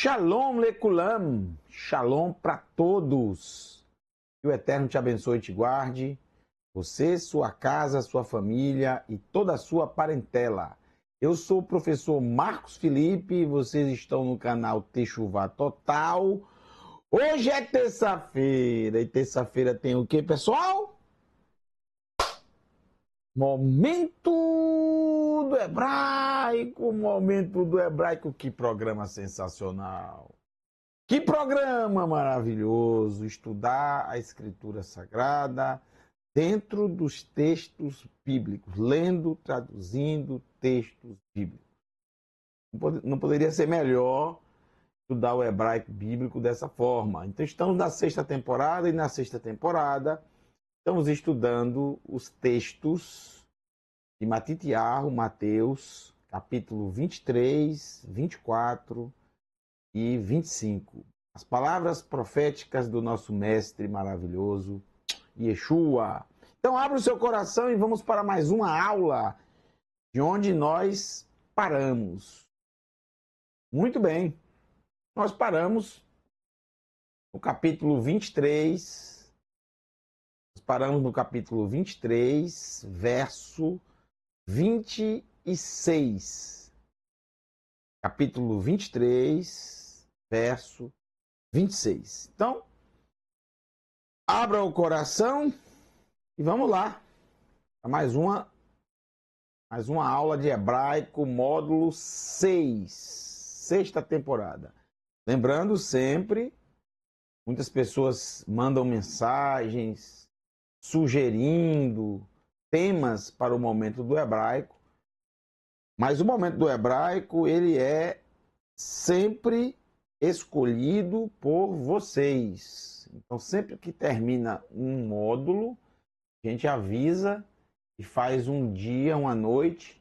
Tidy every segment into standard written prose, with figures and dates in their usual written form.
Shalom Lekulam, Shalom para todos. Que o Eterno te abençoe e te guarde, você, sua casa, sua família e toda a sua parentela. Eu sou o professor Marcos Felipe e vocês estão no canal Techuvá Total. Hoje é terça-feira e terça-feira tem o que, pessoal? Momento do Hebraico, que programa sensacional. Que programa maravilhoso, estudar a Escritura Sagrada dentro dos textos bíblicos, lendo, traduzindo textos bíblicos. Não poderia ser melhor estudar o hebraico bíblico dessa forma. Então estamos na sexta temporada e na sexta temporada estamos estudando os textos de Matitiahu, Mateus, capítulo 23, 24 e 25. As palavras proféticas do nosso mestre maravilhoso, Yeshua. Então abra o seu coração e vamos para mais uma aula de onde nós paramos. Muito bem. Nós paramos no capítulo 23. Nós paramos no capítulo 23, verso 26. Capítulo 23, verso 26. Então, abra o coração e vamos lá. Mais uma aula de hebraico, módulo 6, sexta temporada. Lembrando sempre, muitas pessoas mandam mensagens sugerindo temas para o momento do hebraico, mas o momento do hebraico, ele é sempre escolhido por vocês. Então, sempre que termina um módulo, a gente avisa e faz um dia, uma noite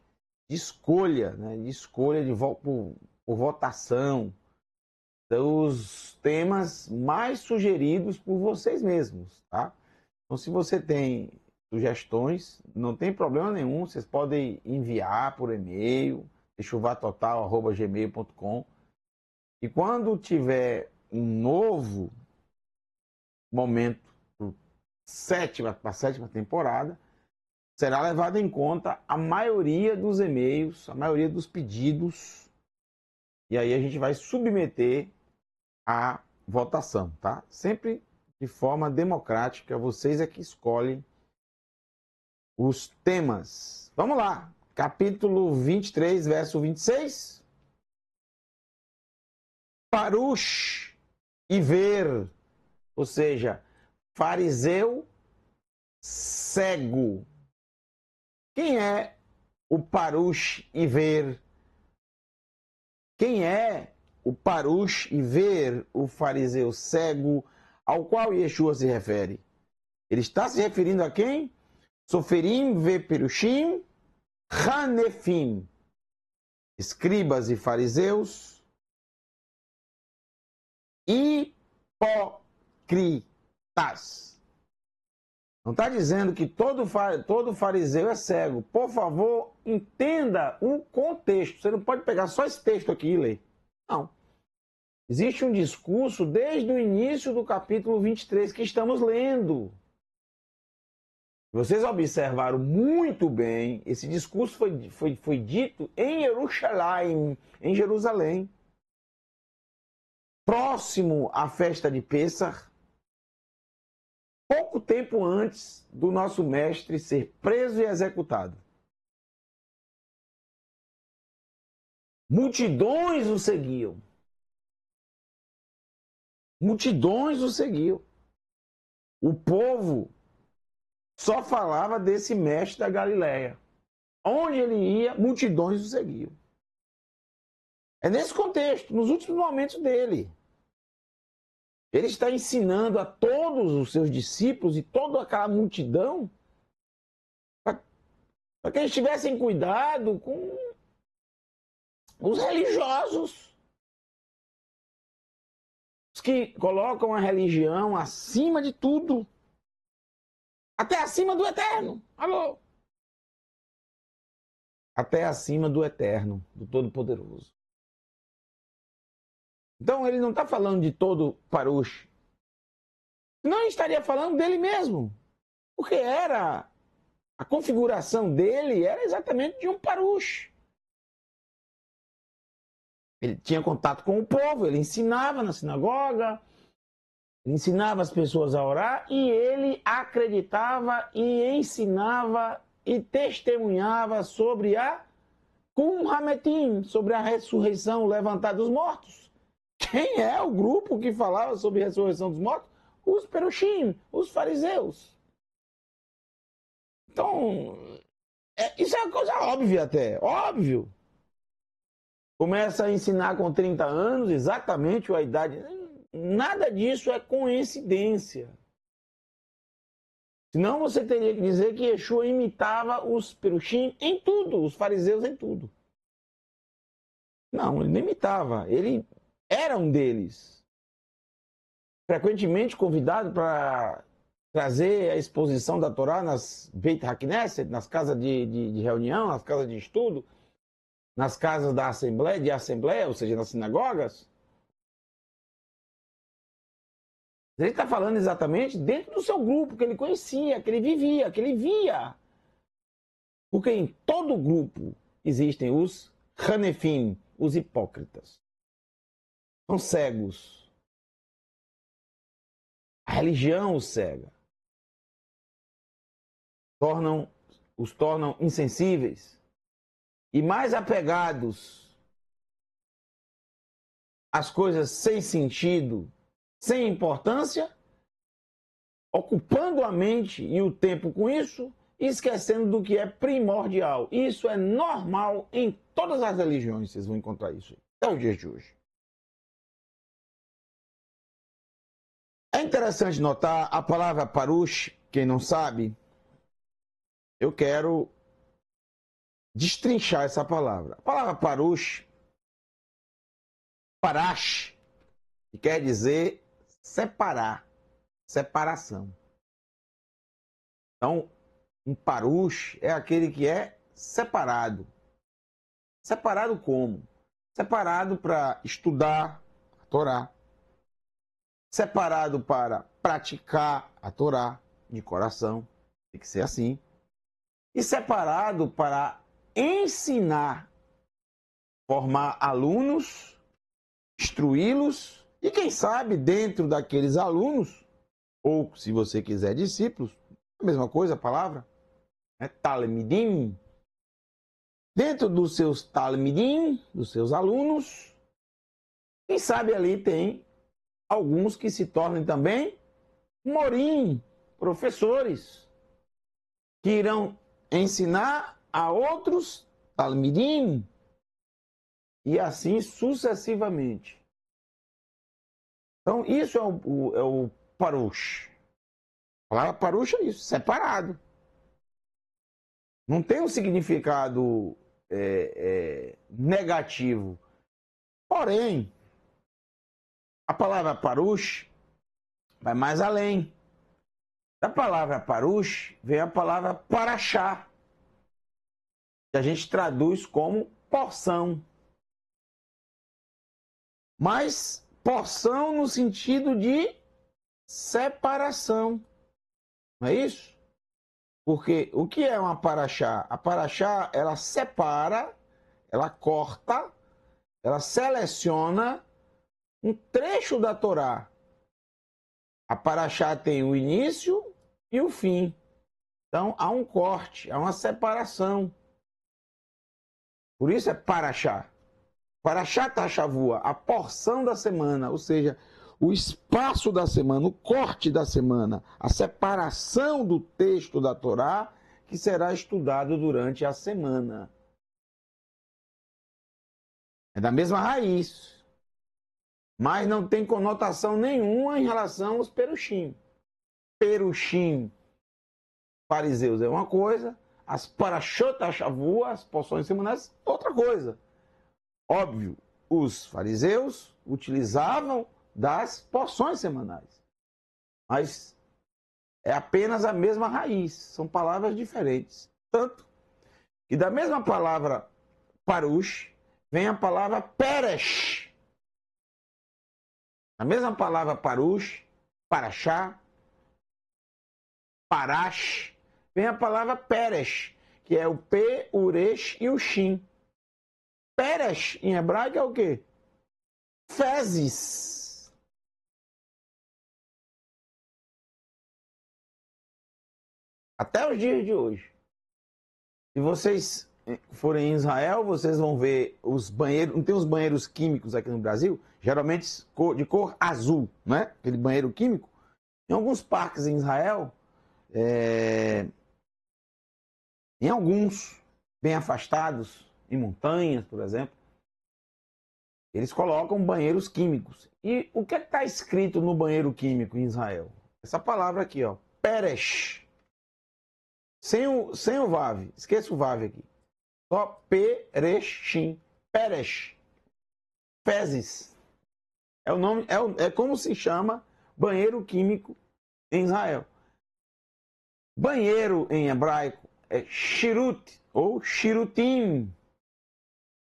de escolha, né? Por votação dos temas mais sugeridos por vocês mesmos, tá? Então, se você tem sugestões, não tem problema nenhum, vocês podem enviar por e-mail, techuvatotal@gmail.com. E quando tiver um novo momento para a sétima temporada, será levado em conta a maioria dos e-mails, a maioria dos pedidos, e aí a gente vai submeter à votação, tá? Sempre de forma democrática, vocês é que escolhem os temas. Vamos lá, capítulo 23, verso 26. Parush e ver, ou seja, fariseu cego. Quem é o Parush e ver? Quem é o Parush e ver, o fariseu cego, ao qual Yeshua se refere? Ele está se referindo a quem? Soferim ve Perushim Hanefim, escribas e fariseus hipócritas. Não está dizendo que todo fariseu é cego. Por favor, entenda o contexto. Você não pode pegar só esse texto aqui e ler. Não. Existe um discurso desde o início do capítulo 23 que estamos lendo. Vocês observaram muito bem, esse discurso foi dito em Jerusalém, próximo à festa de Pêssar, pouco tempo antes do nosso mestre ser preso e executado. Multidões o seguiam. Multidões o seguiam. O povo só falava desse mestre da Galileia. Onde ele ia, multidões o seguiam. É nesse contexto, nos últimos momentos dele. Ele está ensinando a todos os seus discípulos e toda aquela multidão para que eles tivessem cuidado com os religiosos. Os que colocam a religião acima de tudo. Até acima do Eterno. Alô? Até acima do Eterno, do Todo-Poderoso. Então ele não está falando de todo Parush. Senão ele estaria falando dele mesmo. Porque a configuração dele era exatamente de um Parush. Ele tinha contato com o povo, ele ensinava na sinagoga, ele ensinava as pessoas a orar e ele acreditava e ensinava e testemunhava sobre a Kum Hametim, sobre a ressurreição, levantar dos mortos. Quem é o grupo que falava sobre a ressurreição dos mortos? Os Perushim, os fariseus. Então, isso é uma coisa óbvia até, óbvio. Começa a ensinar com 30 anos, exatamente a idade. Nada disso é coincidência. Senão você teria que dizer que Yeshua imitava os Perushim em tudo, os fariseus em tudo. Não, ele não imitava, ele era um deles. Frequentemente convidado para trazer a exposição da Torá nas Beit HaKnesset, nas casas de reunião, nas casas de estudo, nas casas da assembleia, ou seja, nas sinagogas. Ele está falando exatamente dentro do seu grupo, que ele conhecia, que ele vivia, que ele via. Porque em todo grupo existem os Hanefim, os hipócritas. São cegos. A religião os cega. Os tornam insensíveis e mais apegados às coisas sem sentido, sem importância, ocupando a mente e o tempo com isso, e esquecendo do que é primordial. Isso é normal em todas as religiões, vocês vão encontrar isso até o dia de hoje. É interessante notar a palavra parush, quem não sabe, eu quero destrinchar essa palavra. A palavra parush, parash, que quer dizer separar, separação. Então, um parush é aquele que é separado. Separado como? Separado para estudar a Torá. Separado para praticar a Torá de coração. Tem que ser assim. E separado para ensinar, formar alunos, instruí-los e, quem sabe, dentro daqueles alunos, ou se você quiser, discípulos, a mesma coisa a palavra, é Talmidim. Dentro dos seus Talmidim, dos seus alunos, quem sabe ali tem alguns que se tornem também morim, professores, que irão ensinar a outros Talmidim, e assim sucessivamente. Então, isso é o Parush. A palavra Parush é isso, separado. Não tem um significado negativo. Porém, a palavra Parush vai mais além. Da palavra Parush vem a palavra Parashá, que a gente traduz como porção. Mas porção no sentido de separação. Não é isso? Porque o que é uma paraxá? A paraxá, ela separa, ela corta, ela seleciona um trecho da Torá. A paraxá tem o início e o fim. Então, há um corte, há uma separação. Por isso é paraxá. Parashat HaShavua, a porção da semana, ou seja, o espaço da semana, o corte da semana, a separação do texto da Torá que será estudado durante a semana. É da mesma raiz, mas não tem conotação nenhuma em relação aos perushim. Perushim, fariseus é uma coisa, as Parashot HaShavua, as porções semanais, outra coisa. Óbvio, os fariseus utilizavam das porções semanais, mas é apenas a mesma raiz, são palavras diferentes. Tanto que da mesma palavra parush vem a palavra peresh, A mesma palavra parush, paraxá, parash, vem a palavra peresh, que é o P, o resh e o shin. Peresh, em hebraico, é o quê? Fezes. Até os dias de hoje. Se vocês forem em Israel, vocês vão ver os banheiros. Não tem os banheiros químicos aqui no Brasil? Geralmente de cor azul, né? Aquele banheiro químico. Em alguns parques em Israel, em alguns bem afastados, em montanhas, por exemplo, eles colocam banheiros químicos. E o que está escrito no banheiro químico em Israel? Essa palavra aqui, ó, peresh. Sem o vav. Esqueça o vav aqui. Só pereshim. Peresh. Fezes. É o nome, é como se chama banheiro químico em Israel. Banheiro em hebraico é shirut ou shirutim.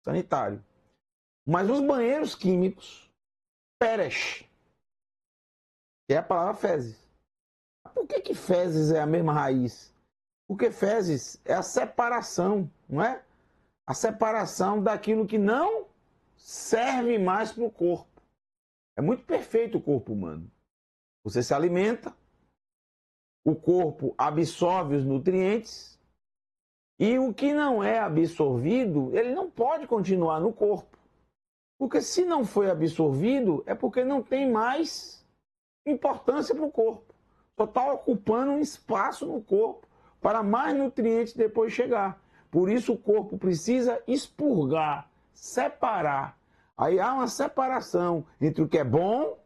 Sanitário. Mas os banheiros químicos, peresh, que é a palavra fezes. Por que fezes é a mesma raiz? Porque fezes é a separação, não é? A separação daquilo que não serve mais para o corpo. É muito perfeito o corpo humano. Você se alimenta, o corpo absorve os nutrientes e o que não é absorvido, ele não pode continuar no corpo. Porque se não foi absorvido, é porque não tem mais importância para o corpo. Só está ocupando um espaço no corpo para mais nutrientes depois chegar. Por isso o corpo precisa expurgar, separar. Aí há uma separação entre o que é bom,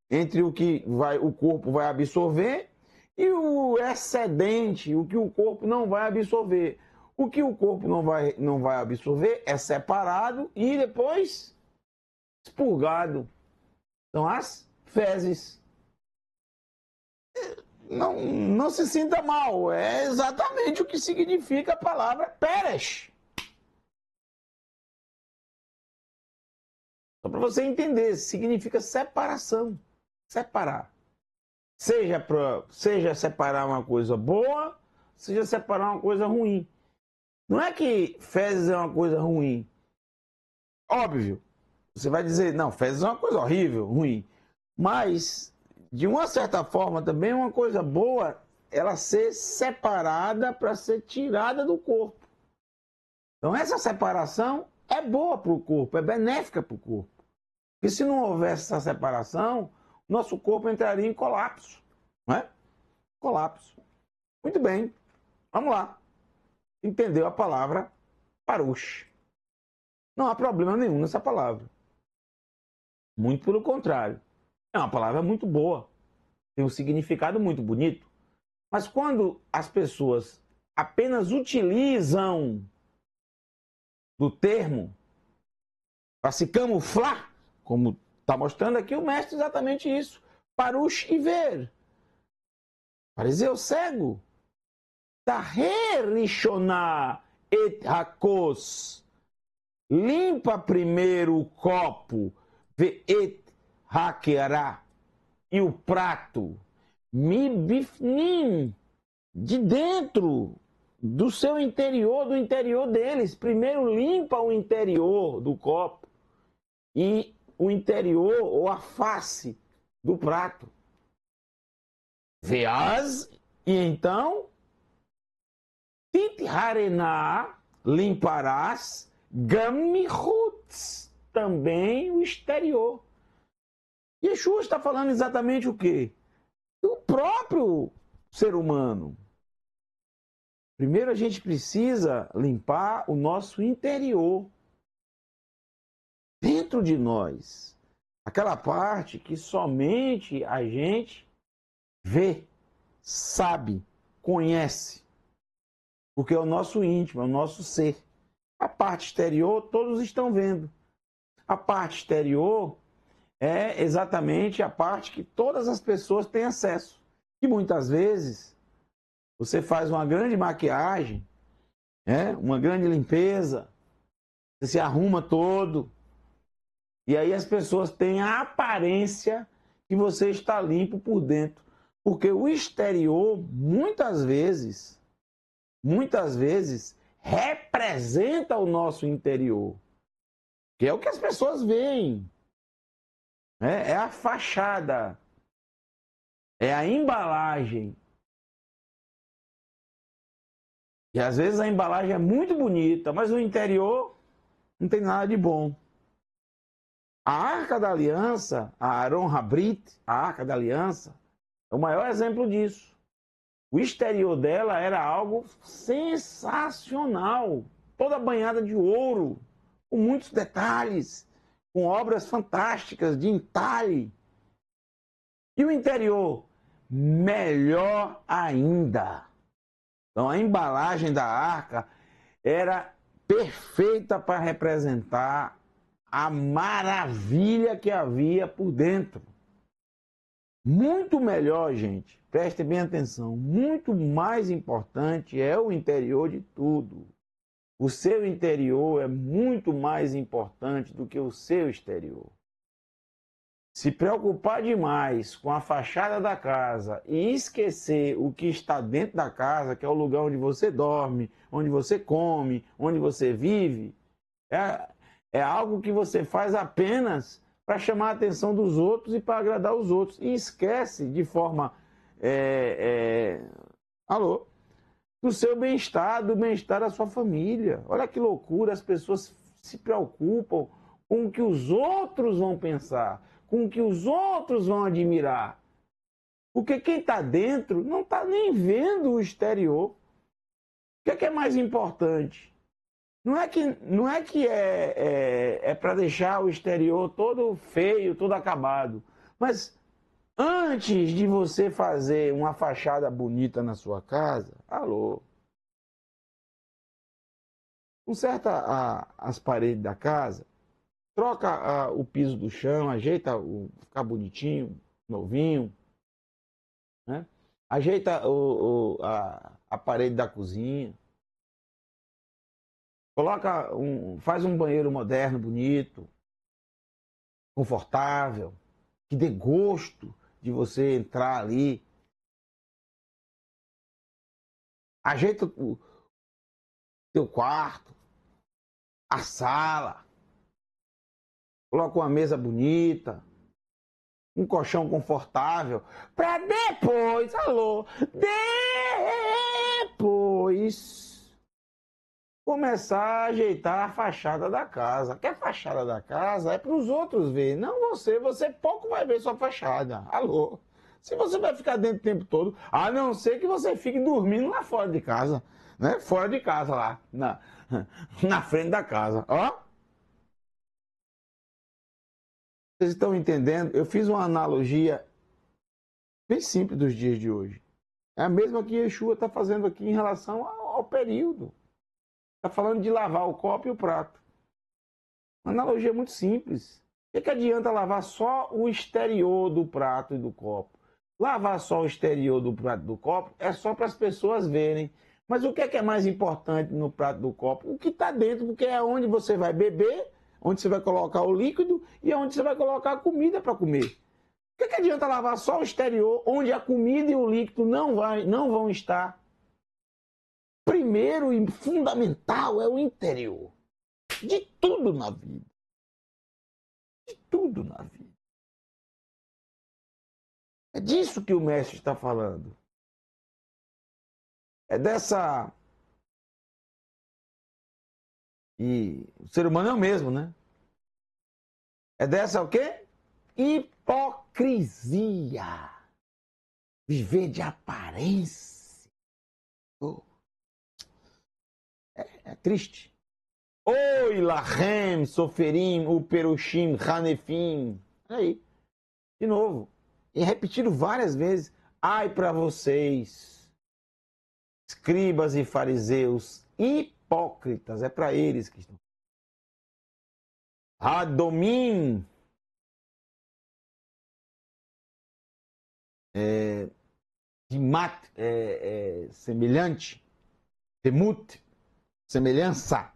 entre o que o corpo vai absorver e o excedente, o que o corpo não vai absorver. O que o corpo não vai absorver é separado e depois expurgado. São as fezes. Não se sinta mal, é exatamente o que significa a palavra peresh. Só para você entender, significa separação. Separar. Seja separar uma coisa boa, seja separar uma coisa ruim. Não é que fezes é uma coisa ruim. Óbvio. Você vai dizer, não, fezes é uma coisa horrível, ruim. Mas, de uma certa forma, também é uma coisa boa ela ser separada para ser tirada do corpo. Então, essa separação é boa para o corpo, é benéfica para o corpo. Porque se não houvesse essa separação, nosso corpo entraria em colapso. Não é? Colapso. Muito bem, vamos lá. Entendeu a palavra parush. Não há problema nenhum nessa palavra. Muito pelo contrário. É uma palavra muito boa. Tem um significado muito bonito. Mas quando as pessoas apenas utilizam do termo para se camuflar, como está mostrando aqui o mestre exatamente isso. Parush e ver. Fariseu cego. Taher et hakos. Limpa primeiro o copo. Ve et hakerá. E o prato. Mi bifnim. De dentro do seu interior, do interior deles. Primeiro limpa o interior do copo. E o interior ou a face do prato. Veaz, e então, titharená, limparás, gamihuts, também o exterior. Yeshua está falando exatamente o quê? Do próprio ser humano. Primeiro a gente precisa limpar o nosso interior. Dentro de nós. Aquela parte que somente a gente vê, sabe, conhece. Porque é o nosso íntimo, é o nosso ser. A parte exterior todos estão vendo. A parte exterior é exatamente a parte que todas as pessoas têm acesso. E muitas vezes você faz uma grande maquiagem, uma grande limpeza, você se arruma todo E aí as pessoas têm a aparência que você está limpo por dentro. Porque o exterior, muitas vezes, representa o nosso interior. Que é o que as pessoas veem. É a fachada. É a embalagem. E às vezes a embalagem é muito bonita, mas o interior não tem nada de bom. A Arca da Aliança, a Aaron Habrit, a Arca da Aliança, é o maior exemplo disso. O exterior dela era algo sensacional, toda banhada de ouro, com muitos detalhes, com obras fantásticas de entalhe. E o interior, melhor ainda. Então a embalagem da arca era perfeita para representar a maravilha que havia por dentro. Muito melhor, gente, prestem bem atenção, muito mais importante é o interior de tudo. O seu interior é muito mais importante do que o seu exterior. Se preocupar demais com a fachada da casa e esquecer o que está dentro da casa, que é o lugar onde você dorme, onde você come, onde você vive, é algo que você faz apenas para chamar a atenção dos outros e para agradar os outros. E esquece de forma do seu bem-estar, do bem-estar da sua família. Olha que loucura, as pessoas se preocupam com o que os outros vão pensar, com o que os outros vão admirar. Porque quem está dentro não está nem vendo o exterior. O que é mais importante? Não é que é para deixar o exterior todo feio, todo acabado. Mas antes de você fazer uma fachada bonita na sua casa, conserta as paredes da casa, troca o piso do chão, ajeita ficar bonitinho, novinho, né? Ajeita a parede da cozinha. Faz um banheiro moderno, bonito, confortável, que dê gosto de você entrar ali. Ajeita o teu quarto, a sala. Coloca uma mesa bonita, um colchão confortável, para depois começar a ajeitar a fachada da casa. Que a fachada da casa é para os outros verem, não você pouco vai ver sua fachada. Se você vai ficar dentro o tempo todo, a não ser que você fique dormindo lá fora de casa, né? Fora de casa lá, na frente da casa, ó. Vocês estão entendendo? Eu fiz uma analogia bem simples dos dias de hoje. É a mesma que Yeshua está fazendo aqui em relação ao período. Está falando de lavar o copo e o prato. Uma analogia muito simples. O que adianta lavar só o exterior do prato e do copo? Lavar só o exterior do prato e do copo é só para as pessoas verem. Mas o que é mais importante no prato do copo? O que está dentro, porque é onde você vai beber, onde você vai colocar o líquido e onde você vai colocar a comida para comer. O que adianta lavar só o exterior, onde a comida e o líquido não vão estar? Primeiro e fundamental é o interior. De tudo na vida. De tudo na vida. É disso que o mestre está falando. É dessa... E o ser humano é o mesmo, né? É dessa o quê? Hipocrisia. Viver de aparência. É triste. Oi, Lahem, Soferim, Uperushim, Hanefim. Aí, de novo. E repetido várias vezes. Ai para vocês, escribas e fariseus, hipócritas. É para eles que estão. Adomim. Semelhante. Temut. Semelhança.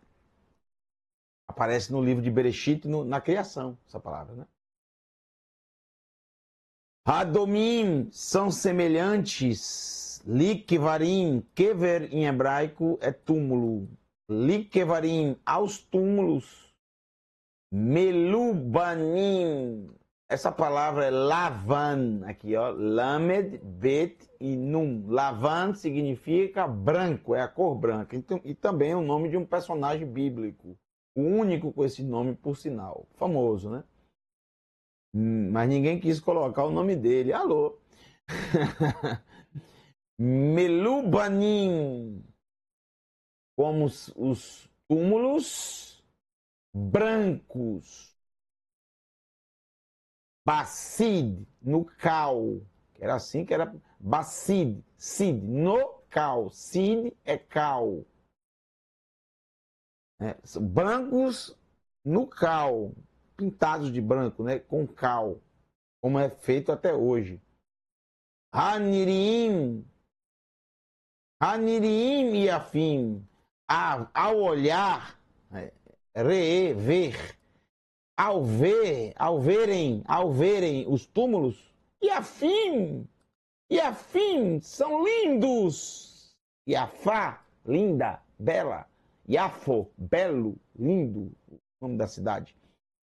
Aparece no livro de Bereshit, na criação, essa palavra, né? Hadomim são semelhantes. Likvarim, kever em hebraico é túmulo. Likvarim, aos túmulos. Melubanim, essa palavra é lavan, aqui ó, lamed, bet e num. Lavan significa branco, é a cor branca. Então, e também é o nome de um personagem bíblico. O único com esse nome, por sinal. Famoso, né? Mas ninguém quis colocar o nome dele. Alô? Melubanim, como os túmulos brancos. Bacid, no cal. Era assim que era. Bacid, sid, no cal. Sid é cal. Brancos no cal. Pintados de branco, né? Com cal. Como é feito até hoje. Hanirim. Hanirim e afim. Ao olhar, ver. Ao verem os túmulos, e afim são lindos. Iafá, linda, bela. Iafo, belo, lindo, nome da cidade.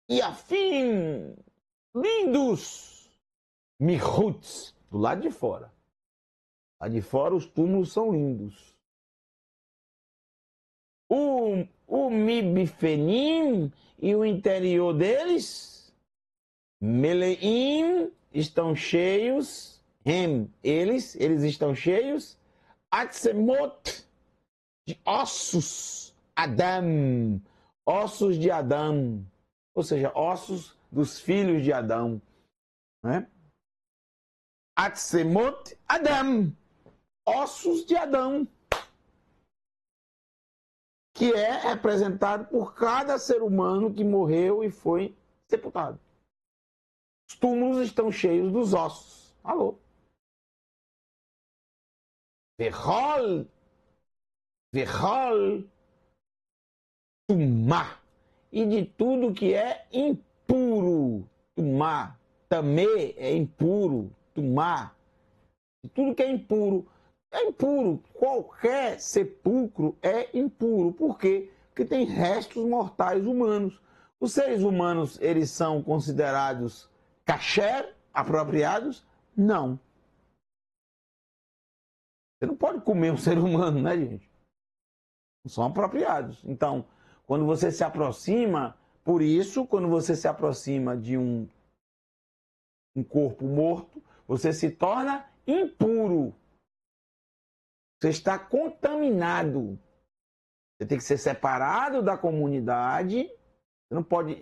Iafim, lindos. Mihutz, do lado de fora. Lá de fora os túmulos são lindos. O Mibifenim e o interior deles, Meleim, estão cheios, eles estão cheios, Atsemot, de ossos, Adam, ossos de Adão, ou seja, ossos dos filhos de Adão, né? Atsemot, Adam, ossos de Adão, que é representado por cada ser humano que morreu e foi sepultado. Os túmulos estão cheios dos ossos. Alô? Verrol, tumá. E de tudo que é impuro. Tumá. Tamê é impuro. Tumá. De tudo que é impuro. É impuro. Qualquer sepulcro é impuro. Por quê? Porque tem restos mortais humanos. Os seres humanos, eles são considerados kasher, apropriados? Não. Você não pode comer um ser humano, né, gente? Não são apropriados. Então, quando você se aproxima, por isso, quando você se aproxima de um corpo morto, você se torna impuro. Você está contaminado. Você tem que ser separado da comunidade. Você não pode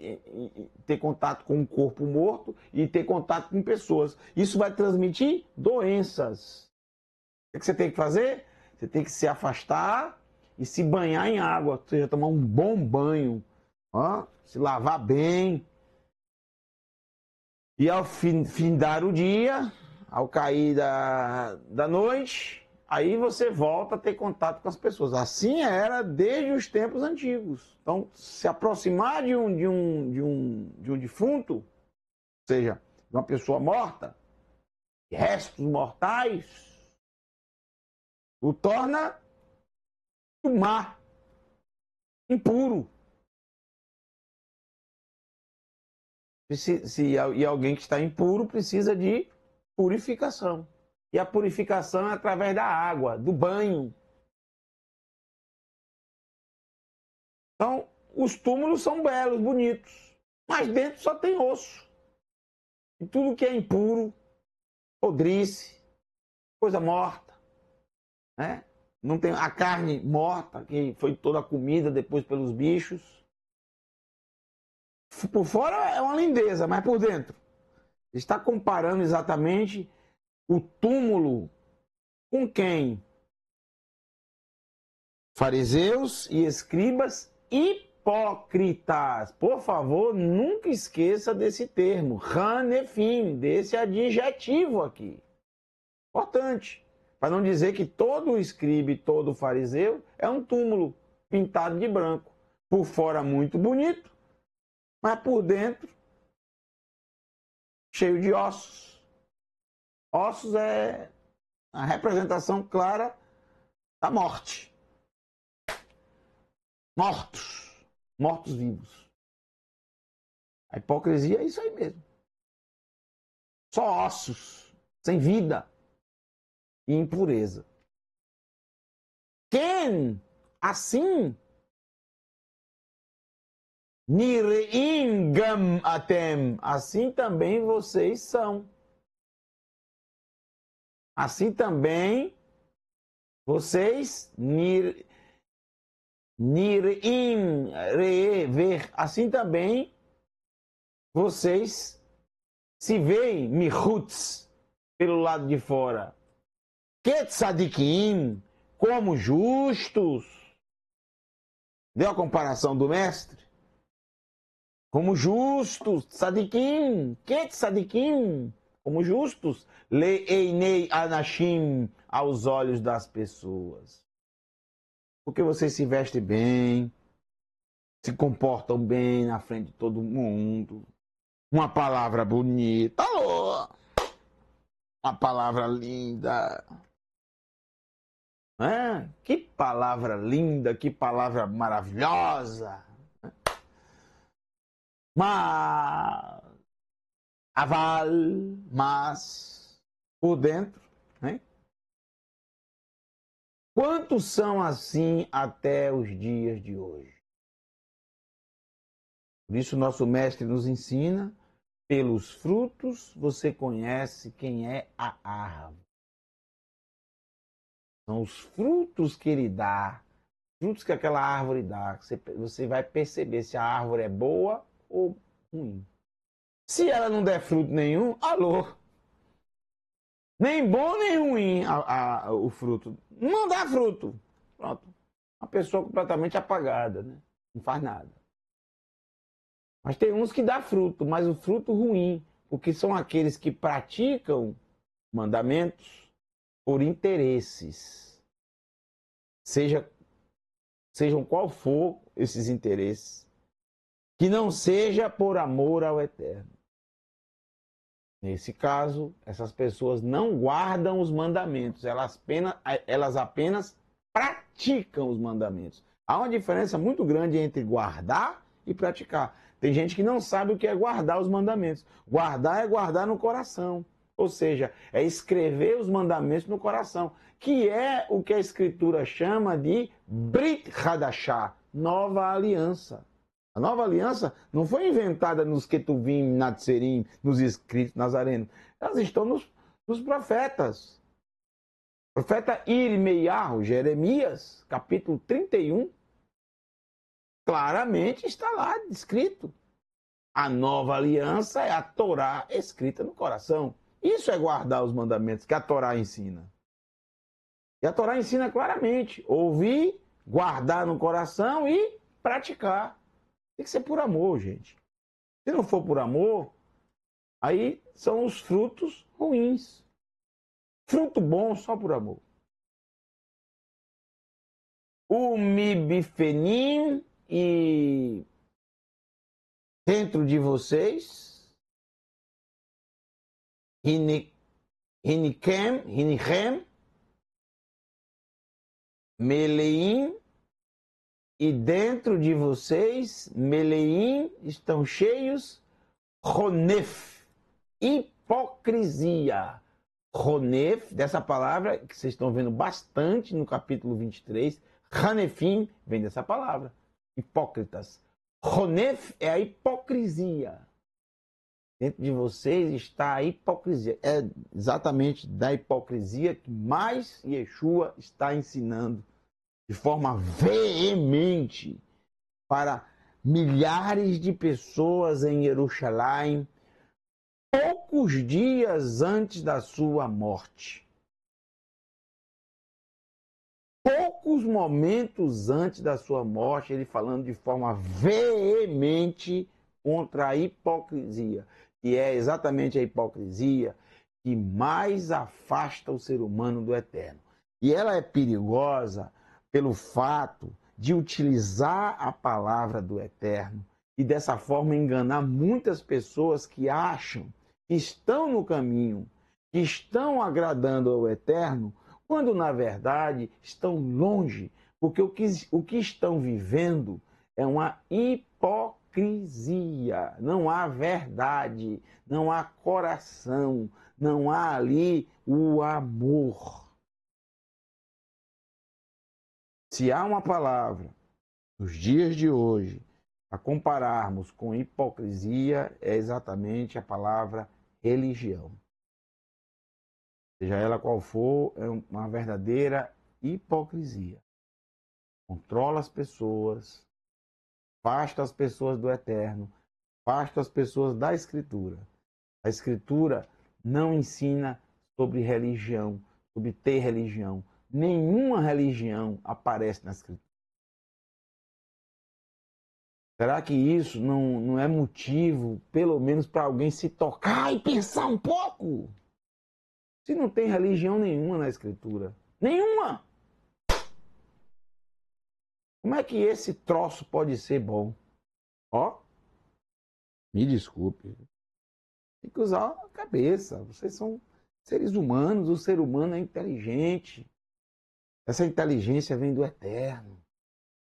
ter contato com um corpo morto e ter contato com pessoas. Isso vai transmitir doenças. O que você tem que fazer? Você tem que se afastar e se banhar em água. Ou seja, tomar um bom banho. Se lavar bem. E ao findar o dia, ao cair da noite, aí você volta a ter contato com as pessoas. Assim era desde os tempos antigos. Então, se aproximar de um defunto, ou seja, de uma pessoa morta, restos mortais, o torna má, impuro. E alguém que está impuro precisa de purificação. E a purificação é através da água, do banho. Então, os túmulos são belos, bonitos, mas dentro só tem osso. E tudo que é impuro, podrice, coisa morta, né? Não tem a carne morta, que foi toda comida depois pelos bichos. Por fora é uma lindeza, mas por dentro está comparando exatamente o túmulo com quem? Fariseus e escribas hipócritas. Por favor, nunca esqueça desse termo, hanefim, desse adjetivo aqui. Importante, para não dizer que todo escriba e todo fariseu é um túmulo pintado de branco. por fora muito bonito, mas por dentro cheio de ossos. Ossos é a representação clara da morte. Mortos. Mortos vivos. A hipocrisia é isso aí mesmo. Só ossos, sem vida e impureza. Quem assim Nireim gam atem, assim também vocês são. Assim também vocês Nireim ver, assim também vocês se veem mihutz pelo lado de fora. Ketzadikim, como justos. Deu a comparação do mestre? Como justos, tzadikim, que tzadikim, como justos, le'einei anashim, aos olhos das pessoas. Porque vocês se vestem bem, se comportam bem na frente de todo mundo, uma palavra bonita, alô, uma palavra linda. Que palavra linda, que palavra maravilhosa. Mas, por dentro, né? Quantos são assim até os dias de hoje? Por isso, nosso mestre nos ensina, pelos frutos você conhece quem é a árvore. São os frutos que ele dá, frutos que aquela árvore dá. Você vai perceber se a árvore é boa ou ruim. Se ela não der fruto nenhum, alô. Nem bom nem ruim o fruto. Não dá fruto. Pronto. Uma pessoa completamente apagada, né? Não faz nada. Mas tem uns que dá fruto, mas o fruto ruim, porque são aqueles que praticam mandamentos por interesses. Sejam qual for esses interesses, que não seja por amor ao Eterno. Nesse caso, essas pessoas não guardam os mandamentos, elas apenas praticam os mandamentos. Há uma diferença muito grande entre guardar e praticar. Tem gente que não sabe o que é guardar os mandamentos. Guardar é guardar no coração, ou seja, é escrever os mandamentos no coração, que é o que a Escritura chama de Brit Hadashah, nova aliança. A nova aliança não foi inventada nos Ketuvim, Natserim, nos escritos nazarenos. Elas estão nos profetas. O profeta Irmeiahu, Jeremias, capítulo 31, claramente está lá escrito. A nova aliança é a Torá escrita no coração. Isso é guardar os mandamentos que a Torá ensina. E a Torá ensina claramente: ouvir, guardar no coração e praticar. Tem que ser por amor, gente. Se não for por amor, aí são os frutos ruins. Fruto bom só por amor. O mibifenim, e dentro de vocês, hinichem, meleim, e dentro de vocês, meleim, estão cheios, ronef, hipocrisia. Ronef, dessa palavra que vocês estão vendo bastante no capítulo 23, Hanefim vem dessa palavra, hipócritas. Ronef é a hipocrisia. Dentro de vocês está a hipocrisia. É exatamente da hipocrisia que mais Yeshua está ensinando de forma veemente para milhares de pessoas em Jerusalém, poucos dias antes da sua morte. Poucos momentos antes da sua morte, ele falando de forma veemente contra a hipocrisia, que é exatamente a hipocrisia que mais afasta o ser humano do Eterno. E ela é perigosa pelo fato de utilizar a palavra do Eterno e dessa forma enganar muitas pessoas que acham que estão no caminho, que estão agradando ao Eterno, quando na verdade estão longe, porque o que estão vivendo é uma hipocrisia. Não há verdade, não há coração, não há ali o amor. Se há uma palavra nos dias de hoje a compararmos com hipocrisia, é exatamente a palavra religião. Seja ela qual for, é uma verdadeira hipocrisia. Controla as pessoas, afasta as pessoas do Eterno, afasta as pessoas da Escritura. A Escritura não ensina sobre religião, sobre ter religião. Nenhuma religião aparece na Escritura. Será que isso não é motivo, pelo menos, para alguém se tocar e pensar um pouco? Se não tem religião nenhuma na Escritura, nenhuma! Como é que esse troço pode ser bom? Ó, me desculpe. Tem que usar a cabeça. Vocês são seres humanos, o ser humano é inteligente. Essa inteligência vem do Eterno.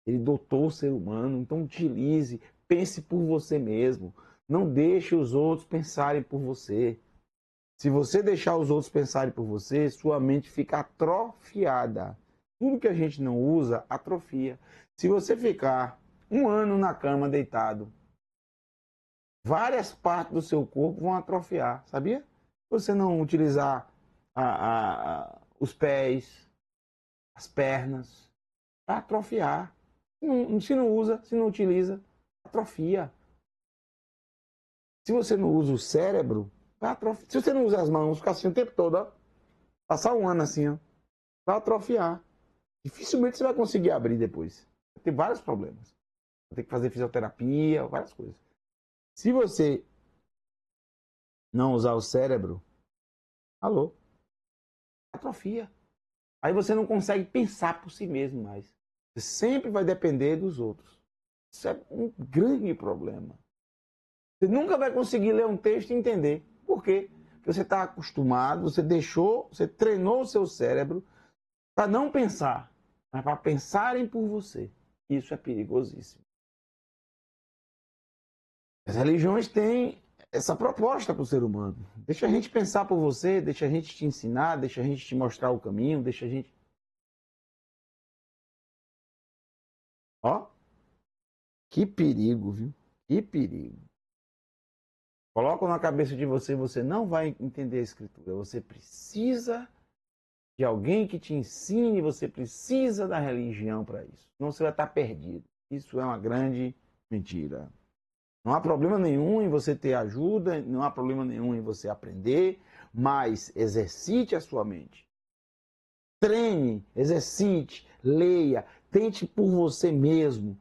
Ele dotou o ser humano, então utilize, pense por você mesmo. Não deixe os outros pensarem por você. Se você deixar os outros pensarem por você, sua mente fica atrofiada. Tudo que a gente não usa, atrofia. Se você ficar um ano na cama deitado, várias partes do seu corpo vão atrofiar, sabia? Se você não utilizar os pés, as pernas, vai atrofiar. Se não usa, se não utiliza, atrofia. Se você não usa o cérebro, vai atrofiar. Se você não usa as mãos, ficar assim o tempo todo, ó, passar um ano assim, ó, vai atrofiar. Dificilmente você vai conseguir abrir depois. Vai ter vários problemas. Vai ter que fazer fisioterapia, várias coisas. Se você não usar o cérebro, alô, atrofia. Aí você não consegue pensar por si mesmo mais. Você sempre vai depender dos outros. Isso é um grande problema. Você nunca vai conseguir ler um texto e entender. Por quê? Porque você está acostumado, você treinou o seu cérebro para não pensar, mas para pensarem por você. Isso é perigosíssimo. As religiões têm essa proposta para o ser humano. Deixa a gente pensar por você, deixa a gente te ensinar, deixa a gente te mostrar o caminho, deixa a gente... Ó, que perigo, viu? Que perigo. Colocam na cabeça de você, você não vai entender a Escritura. Você precisa de alguém que te ensine, você precisa da religião para isso. Senão você vai estar perdido. Isso é uma grande mentira. Não há problema nenhum em você ter ajuda, não há problema nenhum em você aprender, mas exercite a sua mente. Treine, exercite, leia, tente por você mesmo,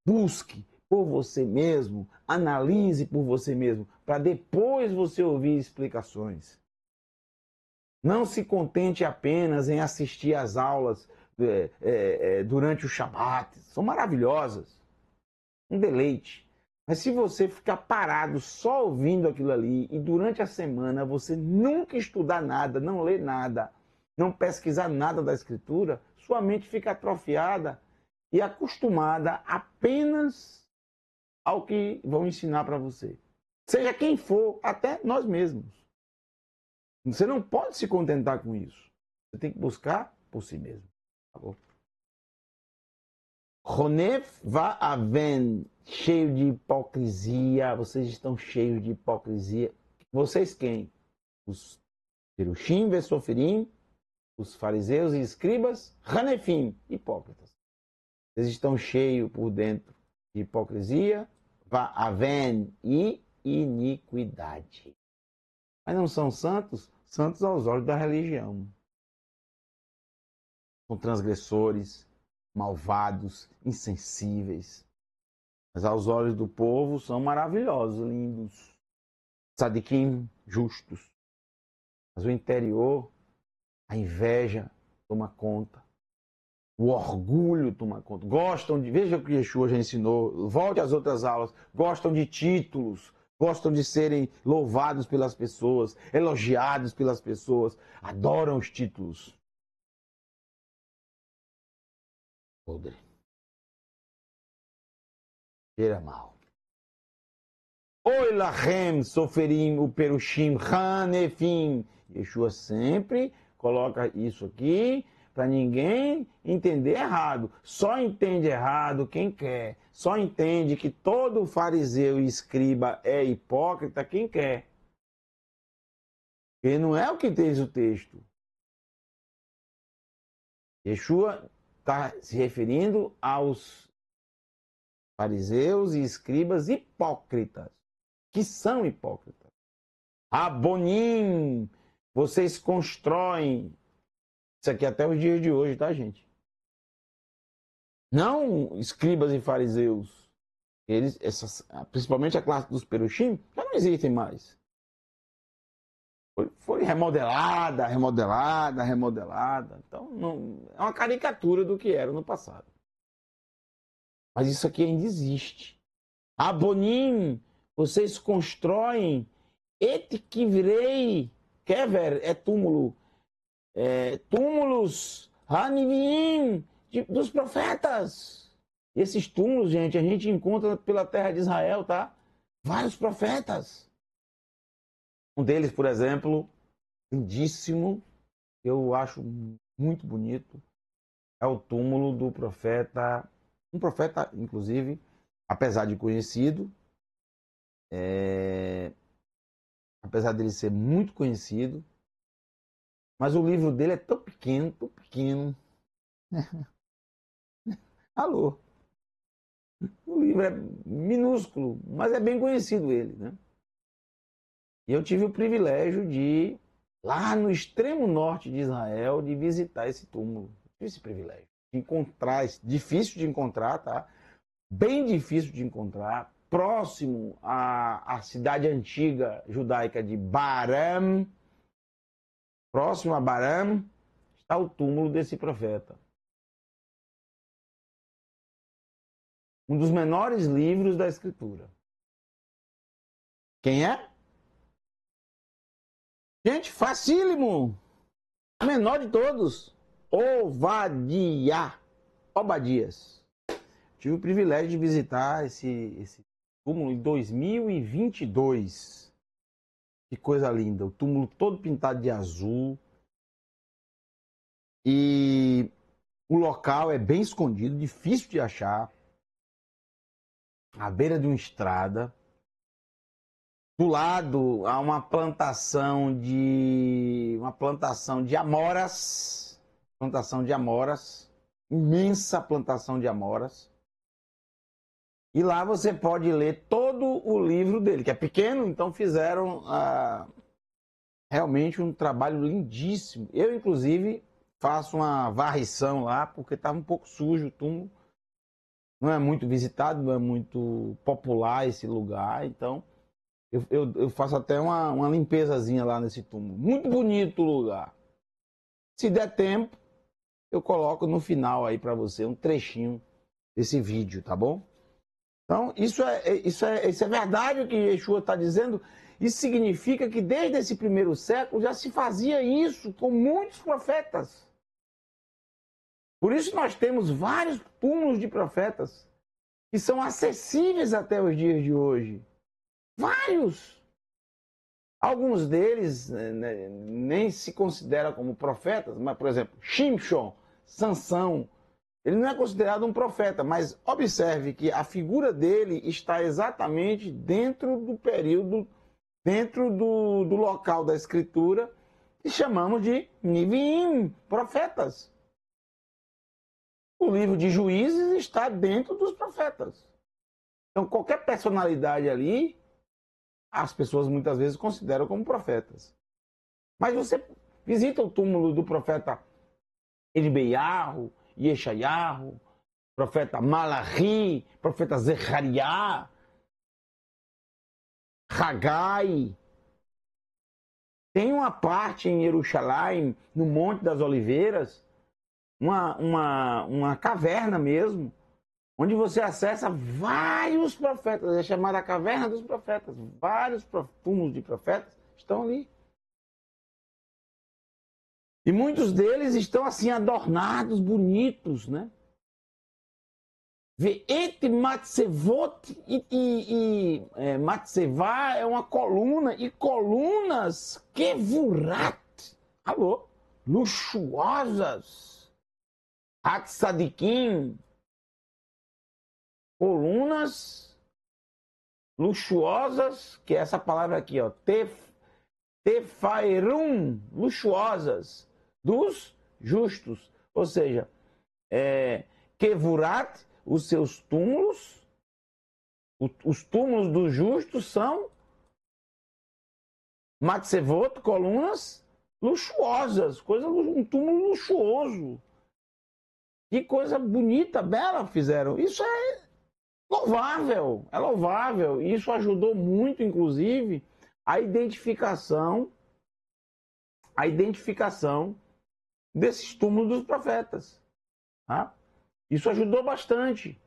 busque por você mesmo, analise por você mesmo, para depois você ouvir explicações. Não se contente apenas em assistir às aulas durante o Shabat. São maravilhosas. Um deleite. Mas se você ficar parado só ouvindo aquilo ali e durante a semana você nunca estudar nada, não ler nada, não pesquisar nada da Escritura, sua mente fica atrofiada e acostumada apenas ao que vão ensinar para você. Seja quem for, até nós mesmos. Você não pode se contentar com isso. Você tem que buscar por si mesmo. Tá bom? Ronef Va'aven, cheio de hipocrisia. Vocês estão cheios de hipocrisia. Vocês quem? Os Perushim, Vesofirim, os fariseus e escribas, Hanefim, hipócritas. Vocês estão cheios por dentro de hipocrisia, Va'aven e iniquidade. Mas não são santos? Santos aos olhos da religião. São transgressores, malvados, insensíveis. Mas aos olhos do povo são maravilhosos, lindos. Tzadikim, justos. Mas o interior, a inveja toma conta. O orgulho toma conta. Gostam de. Veja o que Yeshua já ensinou. Volte às outras aulas. Gostam de títulos. Gostam de serem louvados pelas pessoas, elogiados pelas pessoas. Adoram os títulos. Podre. Cheira mal. Oi lachem, soferim, uperushim, hanefim. Yeshua sempre coloca isso aqui para ninguém entender errado. Só entende errado quem quer. Só entende que todo fariseu e escriba é hipócrita quem quer. Porque não é o que diz o texto. Yeshua está se referindo aos fariseus e escribas hipócritas, que são hipócritas. Abonim, vocês constroem. Isso aqui até os dias de hoje, tá, gente? Não escribas e fariseus. Eles, principalmente a classe dos perushim, já não existem mais. Foi remodelada. Então, não, é uma caricatura do que era no passado. Mas isso aqui ainda existe. Abonim, vocês constroem. Et que virei. Kever é túmulo. Túmulos. Hanivim, dos profetas. E esses túmulos, gente, a gente encontra pela terra de Israel, tá? Vários profetas. Um deles, por exemplo, lindíssimo, eu acho muito bonito, é o túmulo do profeta, um profeta, inclusive, apesar de conhecido, apesar dele ser muito conhecido, mas o livro dele é tão pequeno. Alô? O livro é minúsculo, mas é bem conhecido ele, né? E eu tive o privilégio de, lá no extremo norte de Israel, de visitar esse túmulo. Tive esse privilégio. De encontrar, difícil de encontrar, tá? Bem difícil de encontrar, próximo à cidade antiga judaica de Baram. Próximo a Baram está o túmulo desse profeta. Um dos menores livros da Escritura. Quem é? Gente, facílimo. O menor de todos. Obadias. Tive o privilégio de visitar esse túmulo em 2022. Que coisa linda. O túmulo todo pintado de azul. E o local é bem escondido, difícil de achar. À beira de uma estrada. Do lado há uma plantação de amoras, imensa plantação de amoras. E lá você pode ler todo o livro dele, que é pequeno, então fizeram realmente um trabalho lindíssimo. Eu, inclusive, faço uma varrição lá, porque estava um pouco sujo o túmulo. Não é muito visitado, não é muito popular esse lugar, então eu faço até uma limpezazinha lá nesse túmulo. Muito bonito o lugar. Se der tempo, eu coloco no final aí para você um trechinho desse vídeo, tá bom? Então, isso é verdade o que Yeshua está dizendo. Isso significa que desde esse primeiro século já se fazia isso com muitos profetas. Por isso nós temos vários túmulos de profetas que são acessíveis até os dias de hoje. Vários. Alguns deles nem se consideram como profetas, mas, por exemplo, Shimshon, Sansão, ele não é considerado um profeta, mas observe que a figura dele está exatamente dentro do período, dentro do local da escritura, que chamamos de Niviim, profetas. O livro de Juízes está dentro dos profetas. Então, qualquer personalidade ali, as pessoas muitas vezes consideram como profetas. Mas você visita o túmulo do profeta Elibeiarro, Yeshayahu, profeta Malachi, profeta Zechariah, Hagai. Tem uma parte em Jerusalém, no Monte das Oliveiras, uma caverna mesmo, onde você acessa vários profetas. É chamada a Caverna dos Profetas. Vários túmulos de profetas estão ali. E muitos deles estão assim adornados, bonitos, né? Ve'et matsevot matsevá é uma coluna, e colunas kevurat, alô, luxuosas, hatsadikim, colunas luxuosas, que é essa palavra aqui, ó, tefairum, luxuosas, dos justos, ou seja, kevurat, os seus túmulos, os túmulos dos justos são matsevot, colunas luxuosas, um túmulo luxuoso. Que coisa bonita, bela fizeram. Isso é louvável, é louvável. Isso ajudou muito, inclusive, a identificação desses túmulos dos profetas. Tá? Isso ajudou bastante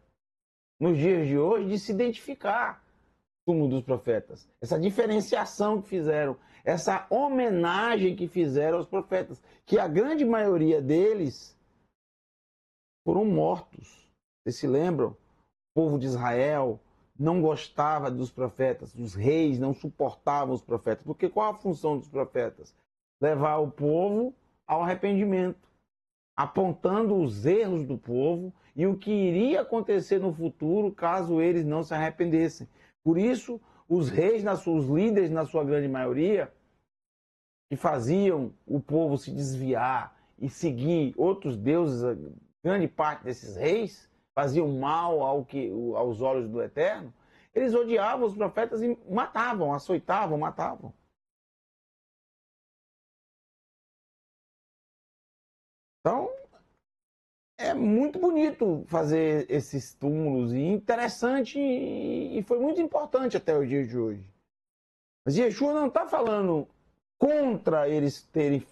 nos dias de hoje de se identificar o túmulo dos profetas. Essa diferenciação que fizeram, essa homenagem que fizeram aos profetas, que a grande maioria deles foram mortos. Vocês se lembram? O povo de Israel não gostava dos profetas, os reis não suportavam os profetas. Porque qual a função dos profetas? Levar o povo ao arrependimento, apontando os erros do povo e o que iria acontecer no futuro caso eles não se arrependessem. Por isso, os reis, os líderes, na sua grande maioria, que faziam o povo se desviar e seguir outros deuses, a grande parte desses reis faziam mal aos olhos do Eterno, eles odiavam os profetas e matavam, açoitavam, matavam. Então, é muito bonito fazer esses túmulos e interessante e foi muito importante até o dia de hoje. Mas Yeshua não está falando contra eles terem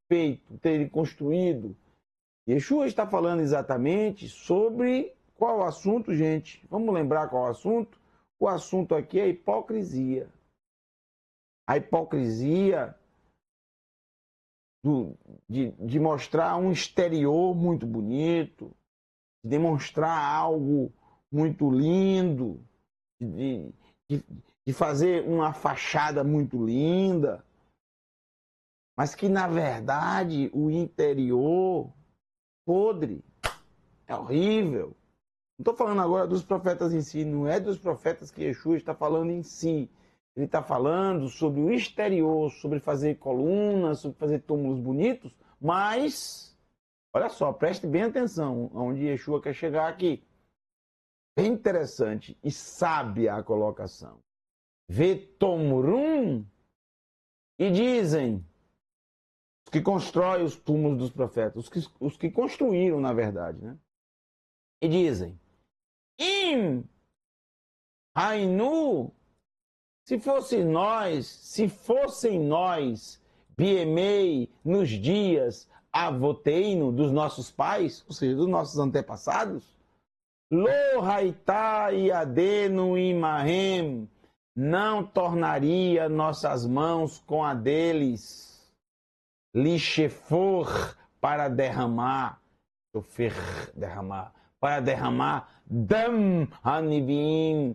feito, terem construído. Yeshua está falando exatamente sobre qual o assunto, gente? Vamos lembrar qual o assunto? O assunto aqui é a hipocrisia. A hipocrisia de mostrar um exterior muito bonito, de demonstrar algo muito lindo, de fazer uma fachada muito linda, mas que na verdade o interior podre, é horrível. Não estou falando agora dos profetas em si, não é dos profetas que Yeshua está falando em si. Ele está falando sobre o exterior, sobre fazer colunas, sobre fazer túmulos bonitos, mas, olha só, preste bem atenção onde Yeshua quer chegar aqui. Bem interessante e sábia a colocação. Vetomrum, e dizem, os que constroem os túmulos dos profetas, os que construíram, na verdade, né? E dizem, Im Hainu, se fossem nós, Biemei, nos dias Avoteino, dos nossos pais, ou seja, dos nossos antepassados, Lo Haitá Iadenu Imahem, não tornaria nossas mãos com a deles, Lishefor, para derramar, para derramar Dam Hanivim,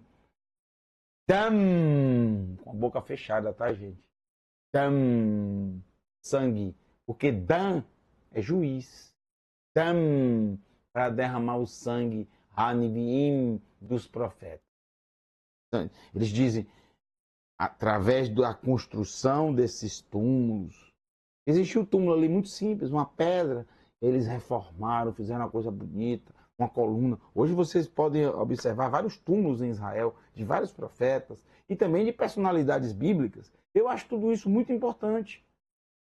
Dam, com a boca fechada, tá, gente? Dam, sangue, porque Dam é juiz. Dam, para derramar o sangue, Hanivim, dos profetas. Eles dizem, através da construção desses túmulos, existiu um túmulo ali muito simples, uma pedra, eles reformaram, fizeram uma coisa bonita, uma coluna. Hoje vocês podem observar vários túmulos em Israel, de vários profetas e também de personalidades bíblicas. Eu acho tudo isso muito importante.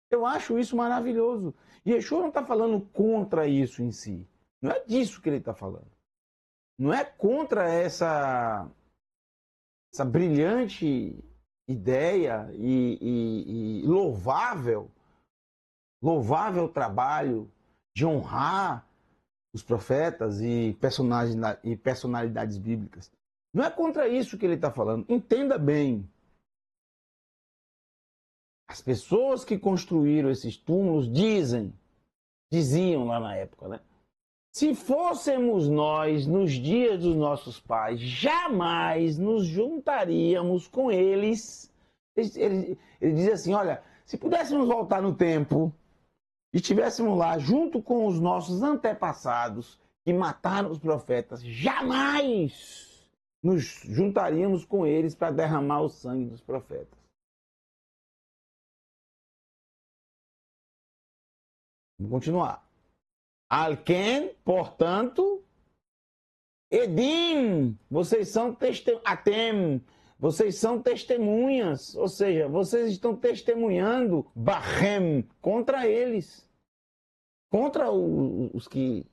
Eu acho isso maravilhoso. E Yeshua não está falando contra isso em si. Não é disso que ele está falando. Não é contra essa brilhante ideia e louvável trabalho de honrar os profetas e personalidades bíblicas. Não é contra isso que ele está falando. Entenda bem. As pessoas que construíram esses túmulos diziam lá na época, né? Se fôssemos nós nos dias dos nossos pais, jamais nos juntaríamos com eles. Ele diz assim, olha, se pudéssemos voltar no tempo e estivéssemos lá junto com os nossos antepassados que mataram os profetas, jamais nos juntaríamos com eles para derramar o sangue dos profetas. Vamos continuar. Alken, portanto, Edim, vocês são Atem, vocês são testemunhas, ou seja, vocês estão testemunhando Bachem contra eles, contra os que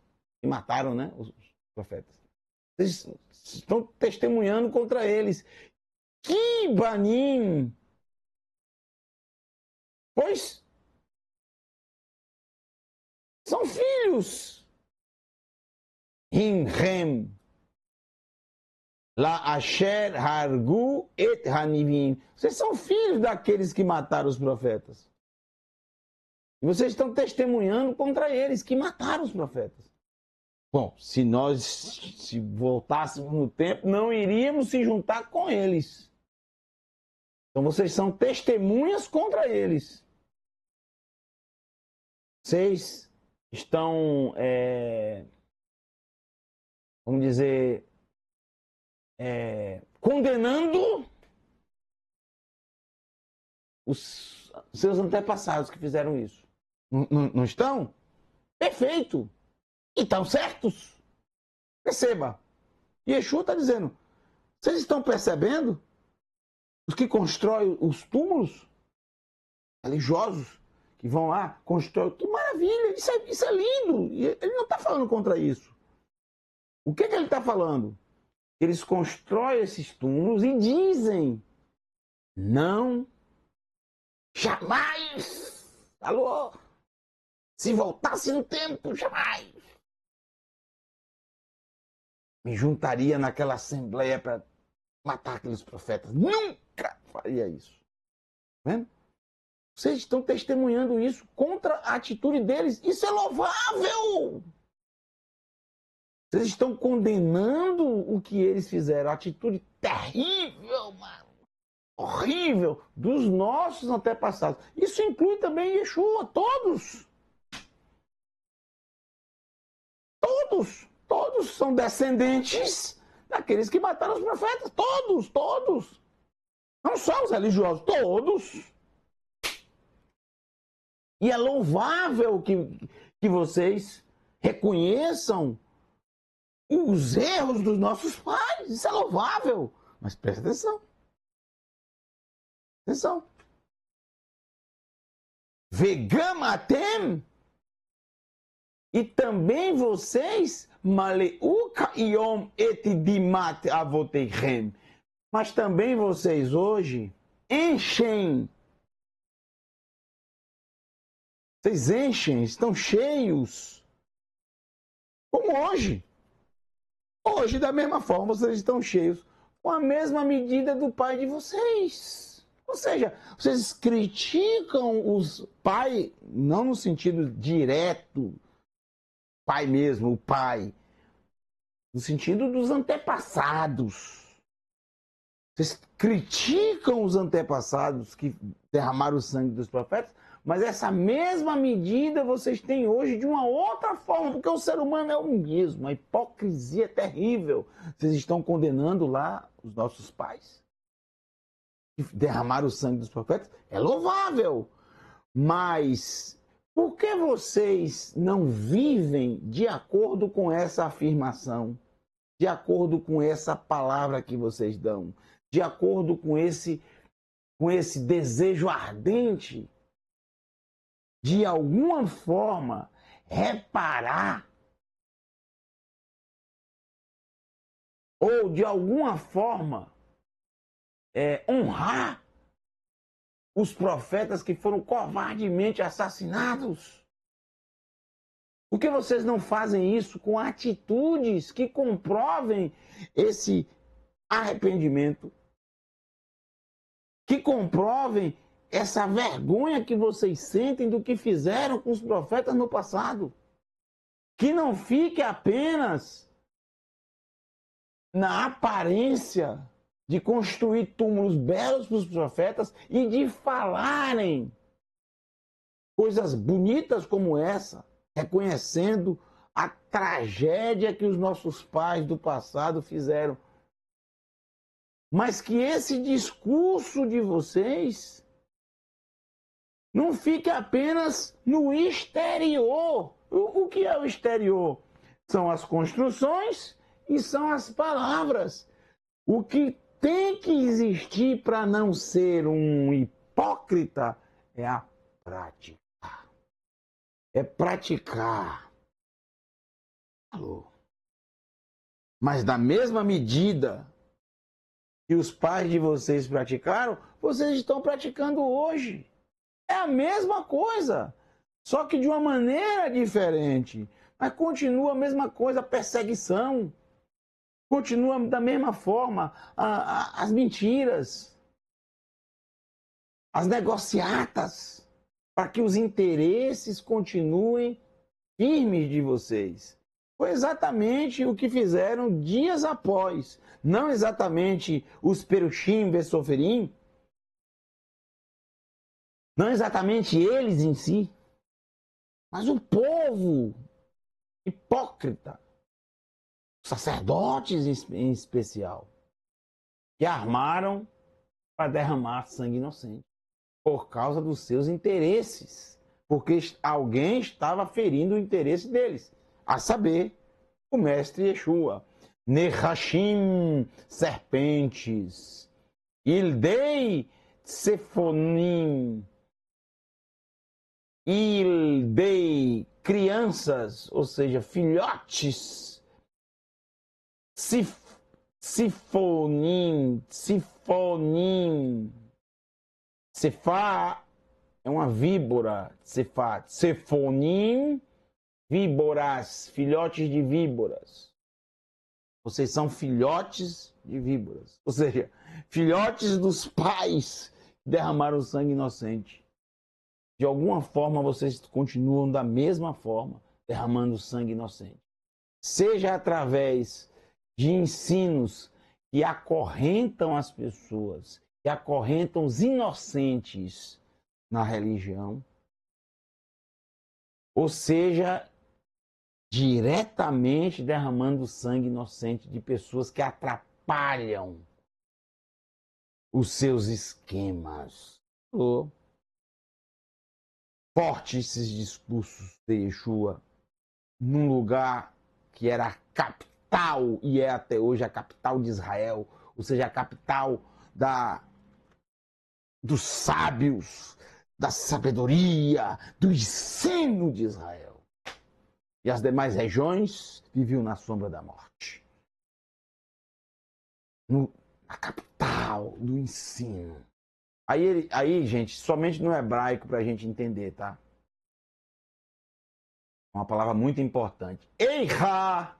mataram, né, os profetas. Vocês estão testemunhando contra eles. Que banim, pois são filhos. Himchem. La asher hargu et hanivim. Vocês são filhos daqueles que mataram os profetas. E vocês estão testemunhando contra eles que mataram os profetas. Bom, se voltássemos no tempo, não iríamos se juntar com eles. Então vocês são testemunhas contra eles. Vocês estão, vamos dizer, condenando os seus antepassados que fizeram isso. Não estão? Perfeito. E estão certos. Perceba. Yeshua está dizendo, vocês estão percebendo? Os que constroem os túmulos religiosos, que vão lá, constroem, que maravilha, isso é lindo. E ele não está falando contra isso. O que ele está falando? Eles constroem esses túmulos e dizem, não, jamais, alô, se voltasse no tempo, jamais me juntaria naquela assembleia para matar aqueles profetas. Nunca faria isso. Tá vendo? Vocês estão testemunhando isso contra a atitude deles. Isso é louvável. Vocês estão condenando o que eles fizeram. A atitude terrível, mano. Horrível dos nossos antepassados. Isso inclui também Yeshua. Todos. Todos são descendentes daqueles que mataram os profetas. Todos. Não só os religiosos, todos. E é louvável que vocês reconheçam os erros dos nossos pais. Isso é louvável. Mas presta atenção. Vegamatem. E também vocês, maleuka yom et dimat avoteichem. Mas também vocês hoje enchem. Vocês enchem, estão cheios. Como hoje. Hoje, da mesma forma, vocês estão cheios com a mesma medida do pai de vocês. Ou seja, vocês criticam os pai, não no sentido direto, pai mesmo, o pai, no sentido dos antepassados. Vocês criticam os antepassados que derramaram o sangue dos profetas, mas essa mesma medida vocês têm hoje de uma outra forma, porque o ser humano é o mesmo, a hipocrisia é terrível. Vocês estão condenando lá os nossos pais que derramaram o sangue dos profetas, é louvável, mas por que vocês não vivem de acordo com essa afirmação, de acordo com essa palavra que vocês dão, de acordo com esse desejo ardente de alguma forma reparar ou de alguma forma honrar os profetas que foram covardemente assassinados? Por que vocês não fazem isso com atitudes que comprovem esse arrependimento? Que comprovem essa vergonha que vocês sentem do que fizeram com os profetas no passado? Que não fique apenas na aparência de construir túmulos belos para os profetas e de falarem coisas bonitas como essa, reconhecendo a tragédia que os nossos pais do passado fizeram. Mas que esse discurso de vocês não fique apenas no exterior. O que é o exterior? São as construções e são as palavras. O que tem que existir para não ser um hipócrita é a prática. É praticar. Mas da mesma medida que os pais de vocês praticaram, vocês estão praticando hoje. É a mesma coisa, só que de uma maneira diferente. Mas continua a mesma coisa, a perseguição. Continua da mesma forma as mentiras, as negociatas, para que os interesses continuem firmes de vocês. Foi exatamente o que fizeram dias após. Não exatamente os Perushim Bessoferim, não exatamente eles em si, mas o povo hipócrita, sacerdotes em especial, que armaram para derramar sangue inocente por causa dos seus interesses, porque alguém estava ferindo o interesse deles, a saber, o mestre Yeshua. Nehashim, serpentes, Ildei, Sefonim, Ildei, crianças, ou seja, filhotes, Sifonim, Cefá é uma víbora, Cefá, Sefonim, víboras, filhotes de víboras. Vocês são filhotes de víboras, ou seja, filhotes dos pais que derramaram sangue inocente. De alguma forma vocês continuam da mesma forma, derramando sangue inocente. Seja através de ensinos que acorrentam as pessoas, que acorrentam os inocentes na religião, ou seja, diretamente derramando sangue inocente de pessoas que atrapalham os seus esquemas. Fortes esses discursos de Yeshua num lugar que era a capital e é até hoje a capital de Israel, ou seja, a capital dos sábios, da sabedoria, do ensino de Israel. E as demais regiões viviam na sombra da morte. Na capital do ensino. Aí, gente, somente no hebraico para a gente entender, tá? Uma palavra muito importante. Eiha!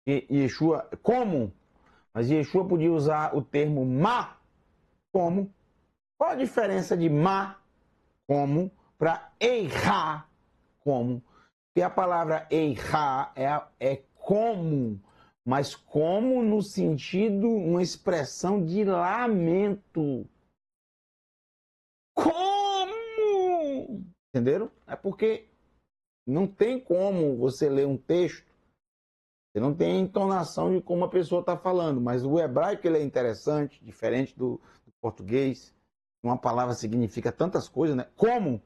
E Yeshua, como? Mas Yeshua podia usar o termo ma, como? Qual a diferença de ma, como, para eiha, como? Porque a palavra eiha é como, mas como no sentido, uma expressão de lamento. Como? Entenderam? É porque não tem como você ler um texto, você não tem a entonação de como a pessoa está falando, mas o hebraico ele é interessante, diferente do português. Uma palavra significa tantas coisas, né? Como?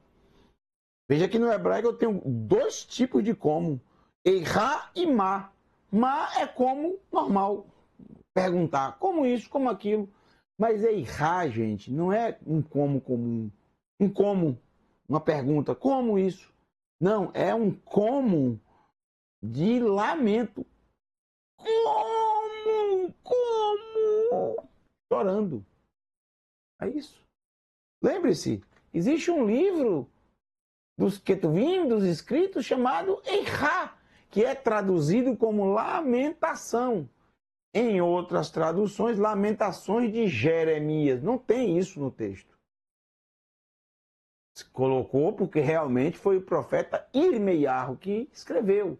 Veja que no hebraico eu tenho dois tipos de como. Errar e ma. Ma é como normal. Perguntar como isso, como aquilo. Mas errar, gente, não é um como comum. Um como, uma pergunta, como isso? Não, é um como de lamento. Como? Como? Chorando. É isso. Lembre-se, existe um livro dos Ketuvim, dos escritos, chamado Eirá, que é traduzido como lamentação. Em outras traduções, lamentações de Jeremias. Não tem isso no texto. Se colocou porque realmente foi o profeta Irmeiarro que escreveu.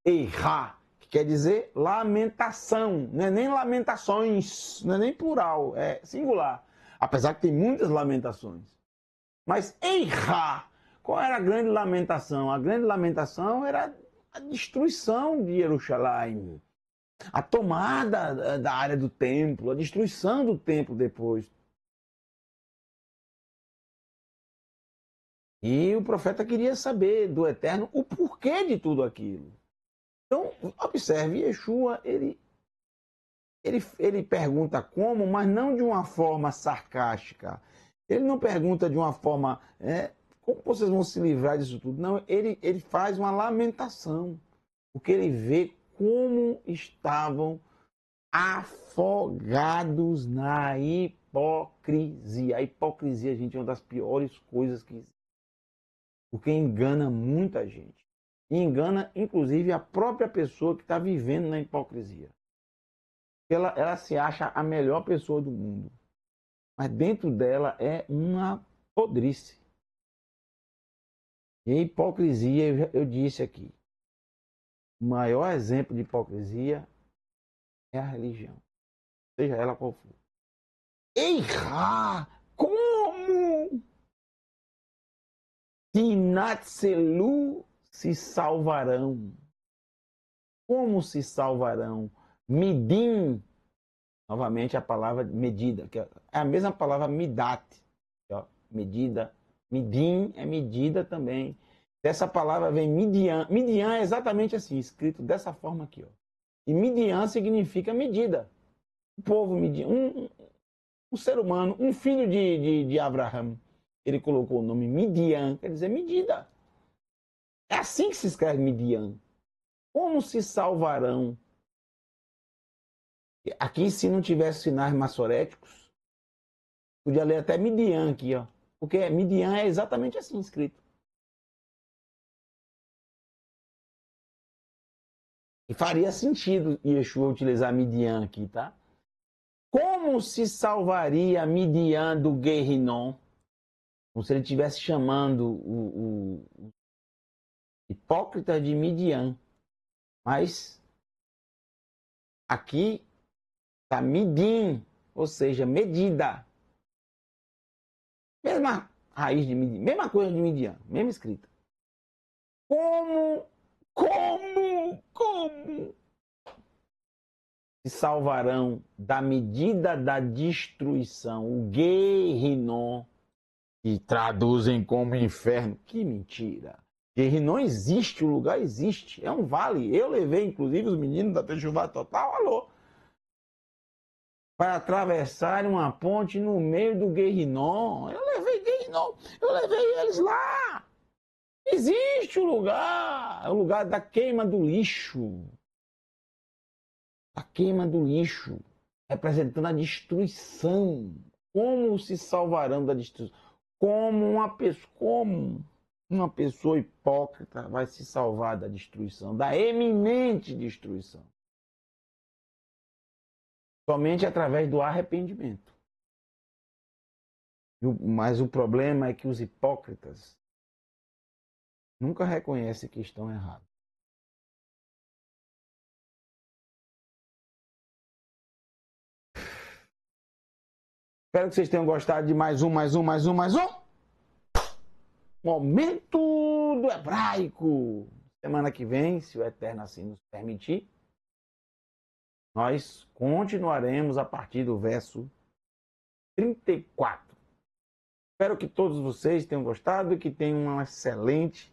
Eirá, que quer dizer lamentação. Não é nem lamentações, não é nem plural, é singular. Apesar que tem muitas lamentações. Mas Eirá, qual era a grande lamentação? A grande lamentação era a destruição de Jerusalém. A tomada da área do templo, a destruição do templo depois. E o profeta queria saber do Eterno o porquê de tudo aquilo. Então, observe, Yeshua, ele pergunta como, mas não de uma forma sarcástica. Ele não pergunta de uma forma, como vocês vão se livrar disso tudo? Não, ele faz uma lamentação, porque ele vê como estavam afogados na hipocrisia. A hipocrisia, gente, é uma das piores coisas que existe. Porque engana muita gente. E engana, inclusive, a própria pessoa que está vivendo na hipocrisia. Ela se acha a melhor pessoa do mundo. Mas dentro dela é uma podrice. E a hipocrisia, eu disse aqui, o maior exemplo de hipocrisia é a religião. Seja ela qual for. Eirá! Como? Tinatselu se salvarão. Como se salvarão? Midim, novamente a palavra medida, que é a mesma palavra midat, medida. Midim é medida também. Dessa palavra vem Midian. Midian é exatamente assim, escrito dessa forma aqui. E Midian significa medida. O povo Midian, um ser humano, um filho de Abraham. Ele colocou o nome Midian, quer dizer medida. É assim que se escreve Midian. Como se salvarão? Aqui, se não tivesse sinais maçoréticos, podia ler até Midian aqui, ó. Porque Midian é exatamente assim escrito. E faria sentido Yeshua utilizar Midian aqui, tá? Como se salvaria Midian do Guerrinon? Como se ele estivesse chamando o hipócrita de Midian. Mas aqui está Midim, ou seja, medida. Mesma raiz de Midim, mesma coisa de Midian, mesma escrita. Como se salvarão da medida da destruição? O Guerrinon, que traduzem como inferno. Que mentira! Guerrinon existe, o lugar existe, é um vale. Eu levei, inclusive, os meninos da Techuvá Total, alô, para atravessar uma ponte no meio do Guerrinon. Eu levei Guerrinon, eu levei eles lá. Existe o lugar, é o lugar da queima do lixo. A queima do lixo, representando a destruição. Como se salvarão da destruição? Como uma pessoa hipócrita vai se salvar da destruição, da eminente destruição? Somente através do arrependimento. Mas o problema é que os hipócritas nunca reconhecem que estão errados. Espero que vocês tenham gostado de mais um. Momento do Hebraico. Semana que vem, se o Eterno assim nos permitir, nós continuaremos a partir do verso 34. Espero que todos vocês tenham gostado e que tenham uma excelente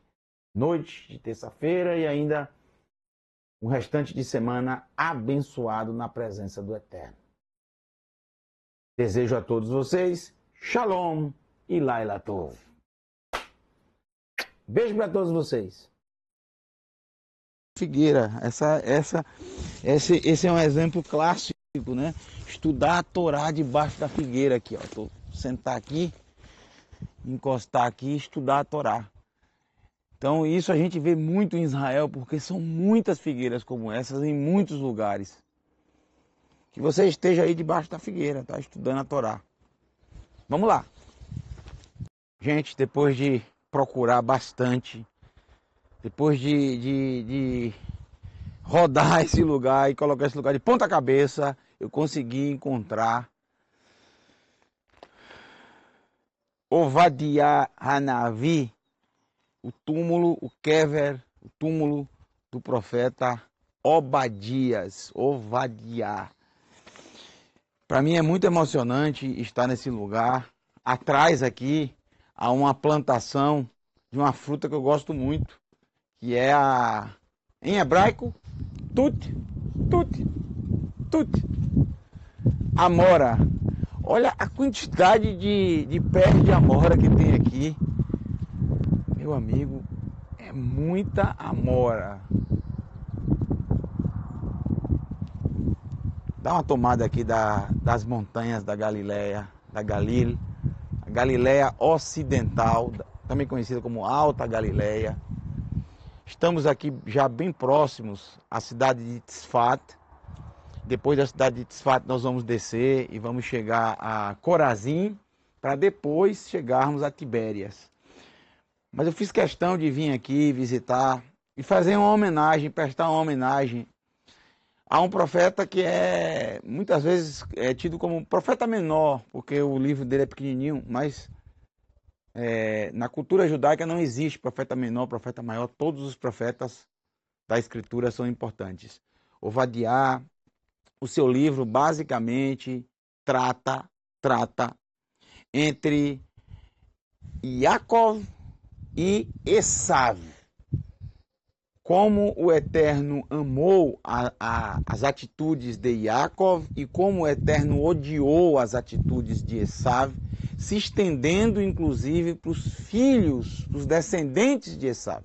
noite de terça-feira e ainda o restante de semana abençoado na presença do Eterno. Desejo a todos vocês Shalom e Laila Tov. Beijo para todos vocês. Figueira, esse é um exemplo clássico, né? Estudar a Torá debaixo da figueira aqui, ó. Sentar aqui, encostar aqui e estudar a Torá. Então isso a gente vê muito em Israel, porque são muitas figueiras como essas em muitos lugares. Que você esteja aí debaixo da figueira, tá? Estudando a Torá. Vamos lá. Gente, depois de procurar bastante, depois de rodar esse lugar e colocar esse lugar de ponta cabeça, eu consegui encontrar Ovadia Hanavi, o túmulo, o Kever, o túmulo do profeta Obadias, Ovadia. Para mim é muito emocionante estar nesse lugar. Atrás aqui há uma plantação de uma fruta que eu gosto muito, que é em hebraico, tut, tut, tut, amora. Olha a quantidade de pés de amora que tem aqui. Meu amigo, é muita amora. Dá uma tomada aqui das montanhas da Galileia, da Galil, a Galileia Ocidental, também conhecida como Alta Galileia. Estamos aqui já bem próximos à cidade de Tzfat. Depois da cidade de Tzfat nós vamos descer e vamos chegar a Corazim, para depois chegarmos a Tibérias. Mas eu fiz questão de vir aqui visitar e fazer uma homenagem, prestar uma homenagem a um profeta que muitas vezes é tido como profeta menor, porque o livro dele é pequenininho, mas na cultura judaica não existe profeta menor, profeta maior, todos os profetas da escritura são importantes. Ovadiá, o seu livro basicamente trata entre Yaakov e Esav. Como o Eterno amou as atitudes de Yaakov e como o Eterno odiou as atitudes de Esav, se estendendo inclusive para os filhos, os descendentes de Esav.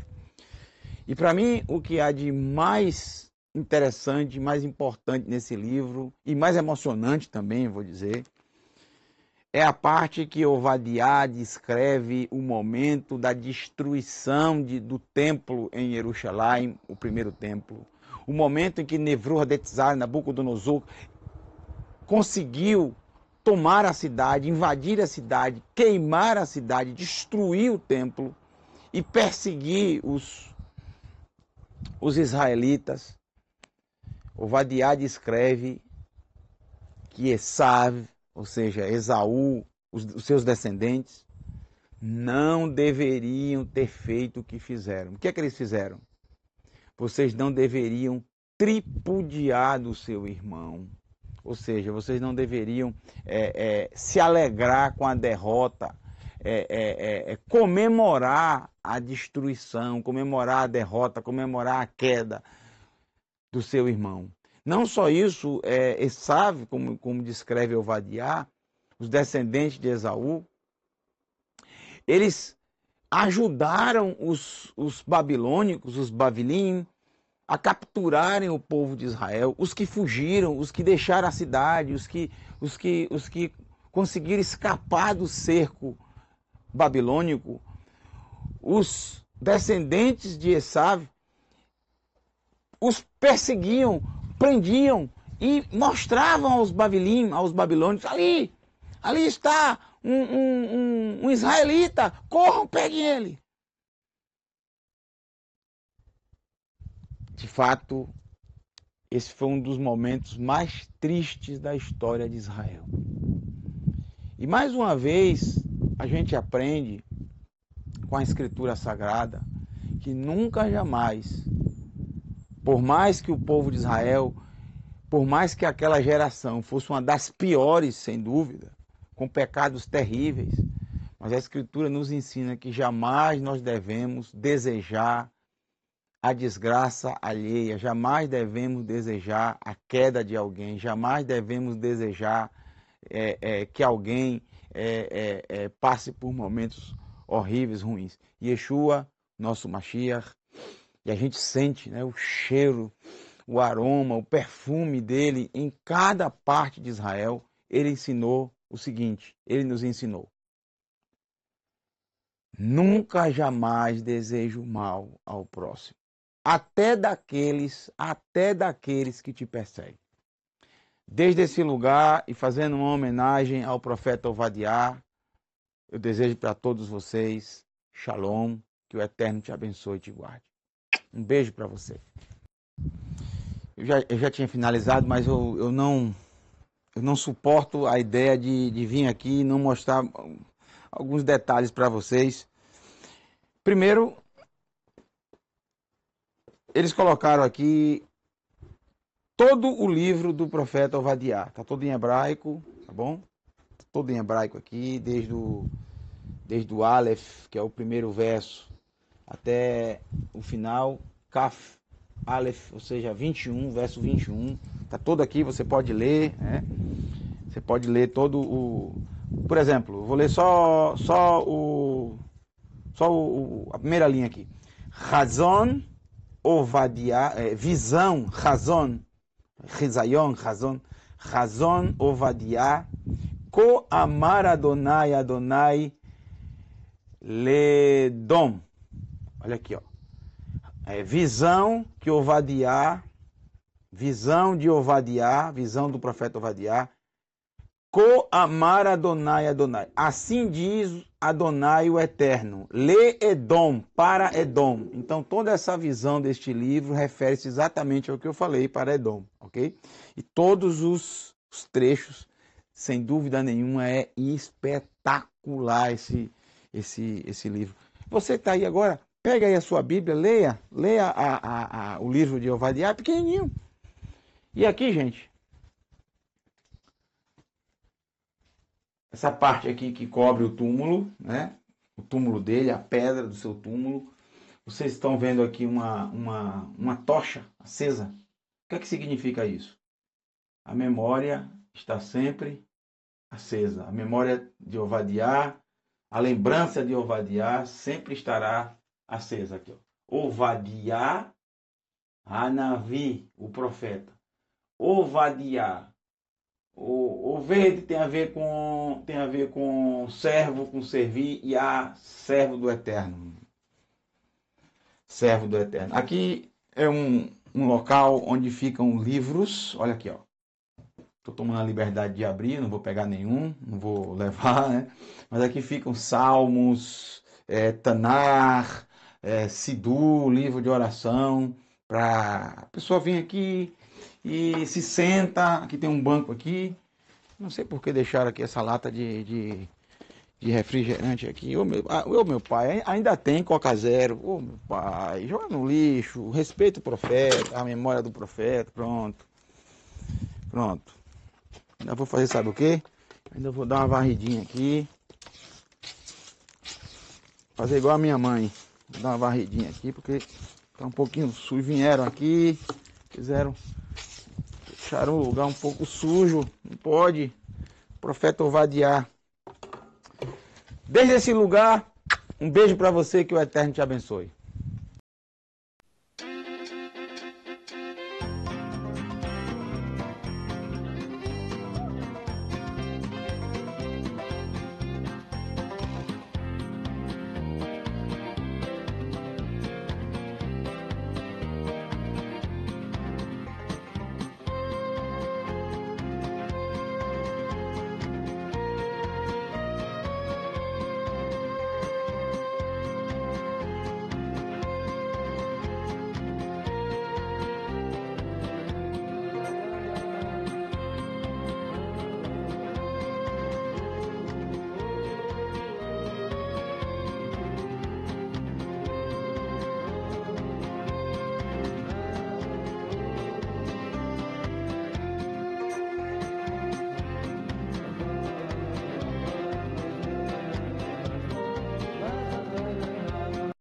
E para mim, o que há de mais interessante, mais importante nesse livro, e mais emocionante também, vou dizer, é a parte que Ovadiá descreve o momento da destruição do templo em Jerusalém, o primeiro templo. O momento em que Nebuchadnezzar, Nabucodonosor, conseguiu tomar a cidade, invadir a cidade, queimar a cidade, destruir o templo e perseguir os israelitas. Ovadiá descreve que Esav, ou seja, Esaú, os seus descendentes, não deveriam ter feito o que fizeram. O que é que eles fizeram? Vocês não deveriam tripudiar do seu irmão. Ou seja, vocês não deveriam se alegrar com a derrota, comemorar a destruição, comemorar a derrota, comemorar a queda do seu irmão. Não só isso, Esav, como descreve Ovadiá, os descendentes de Esaú, eles ajudaram os babilônicos, os bavilim, a capturarem o povo de Israel, os que fugiram, os que deixaram a cidade, os que conseguiram escapar do cerco babilônico. Os descendentes de Esav os perseguiam, prendiam e mostravam aos bavilim, aos babilônicos, ali está um israelita, corram, peguem ele. De fato, esse foi um dos momentos mais tristes da história de Israel. E mais uma vez, a gente aprende com a Escritura Sagrada que nunca jamais, por mais que o povo de Israel, por mais que aquela geração fosse uma das piores, sem dúvida, com pecados terríveis, mas a Escritura nos ensina que jamais nós devemos desejar a desgraça alheia, jamais devemos desejar a queda de alguém, jamais devemos desejar que alguém passe por momentos horríveis, ruins. Yeshua, nosso Mashiach, e a gente sente, né, o cheiro, o aroma, o perfume dele em cada parte de Israel. Ele ensinou o seguinte, ele nos ensinou: Nunca jamais desejo mal ao próximo, até daqueles que te perseguem. Desde esse lugar e fazendo uma homenagem ao profeta Ovadiá, eu desejo para todos vocês Shalom, que o Eterno te abençoe e te guarde. Um beijo para você. Eu já tinha finalizado, mas eu não suporto a ideia de vir aqui e não mostrar alguns detalhes para vocês. Primeiro, eles colocaram aqui todo o livro do profeta Ovadiá. Está todo em hebraico, tá bom? Todo em hebraico aqui, desde o Aleph, que é o primeiro verso, até o final, Kaf, Aleph, ou seja, 21, verso 21. Está todo aqui, você pode ler, né? Você pode ler todo o... Por exemplo, eu vou ler só a primeira linha aqui. Razon Ovadiá, visão, razon, Rizayon, razon Ovadiá, Ko amar Adonai Ledom. Olha aqui, ó. Visão que Ovadiá, visão de Ovadiá, visão do profeta Ovadiá, Ko amar Adonai. Assim diz Adonai o Eterno. Le Edom, para Edom. Então toda essa visão deste livro refere-se exatamente ao que eu falei para Edom, ok? E todos os trechos, sem dúvida nenhuma, é espetacular esse livro. Você está aí agora, pega aí a sua Bíblia, leia o livro de Ovadiá, é pequenininho. E aqui, gente, essa parte aqui que cobre o túmulo, né? O túmulo dele, a pedra do seu túmulo. Vocês estão vendo aqui uma tocha acesa. O que é que significa isso? A memória está sempre acesa. A memória de Ovadiá, a lembrança de Ovadiá sempre estará acesa aqui, ó. Ovadiá Hanavi, o profeta. Ovadiá. O verde tem a ver com servo, com servir, e a servo do Eterno. Servo do Eterno. Aqui é um local onde ficam livros. Olha aqui, ó. Estou tomando a liberdade de abrir, não vou pegar nenhum, não vou levar, né? Mas aqui ficam Salmos, Tanar, Sidu, livro de oração, para a pessoa vir aqui e se senta. Aqui tem um banco aqui. Não sei por que deixaram aqui essa lata de refrigerante aqui. Ô meu pai, ainda tem Coca Zero. Ô meu pai, joga no lixo. Respeita o profeta, a memória do profeta. Pronto. Ainda vou fazer, sabe o quê? Ainda vou dar uma varridinha aqui. Fazer igual a minha mãe. Vou dar uma varridinha aqui, porque tá um pouquinho sujo. Vieram aqui, deixaram o lugar um pouco sujo. Não pode. Profeta Ovadiá. Desde esse lugar, um beijo para você, que o Eterno te abençoe.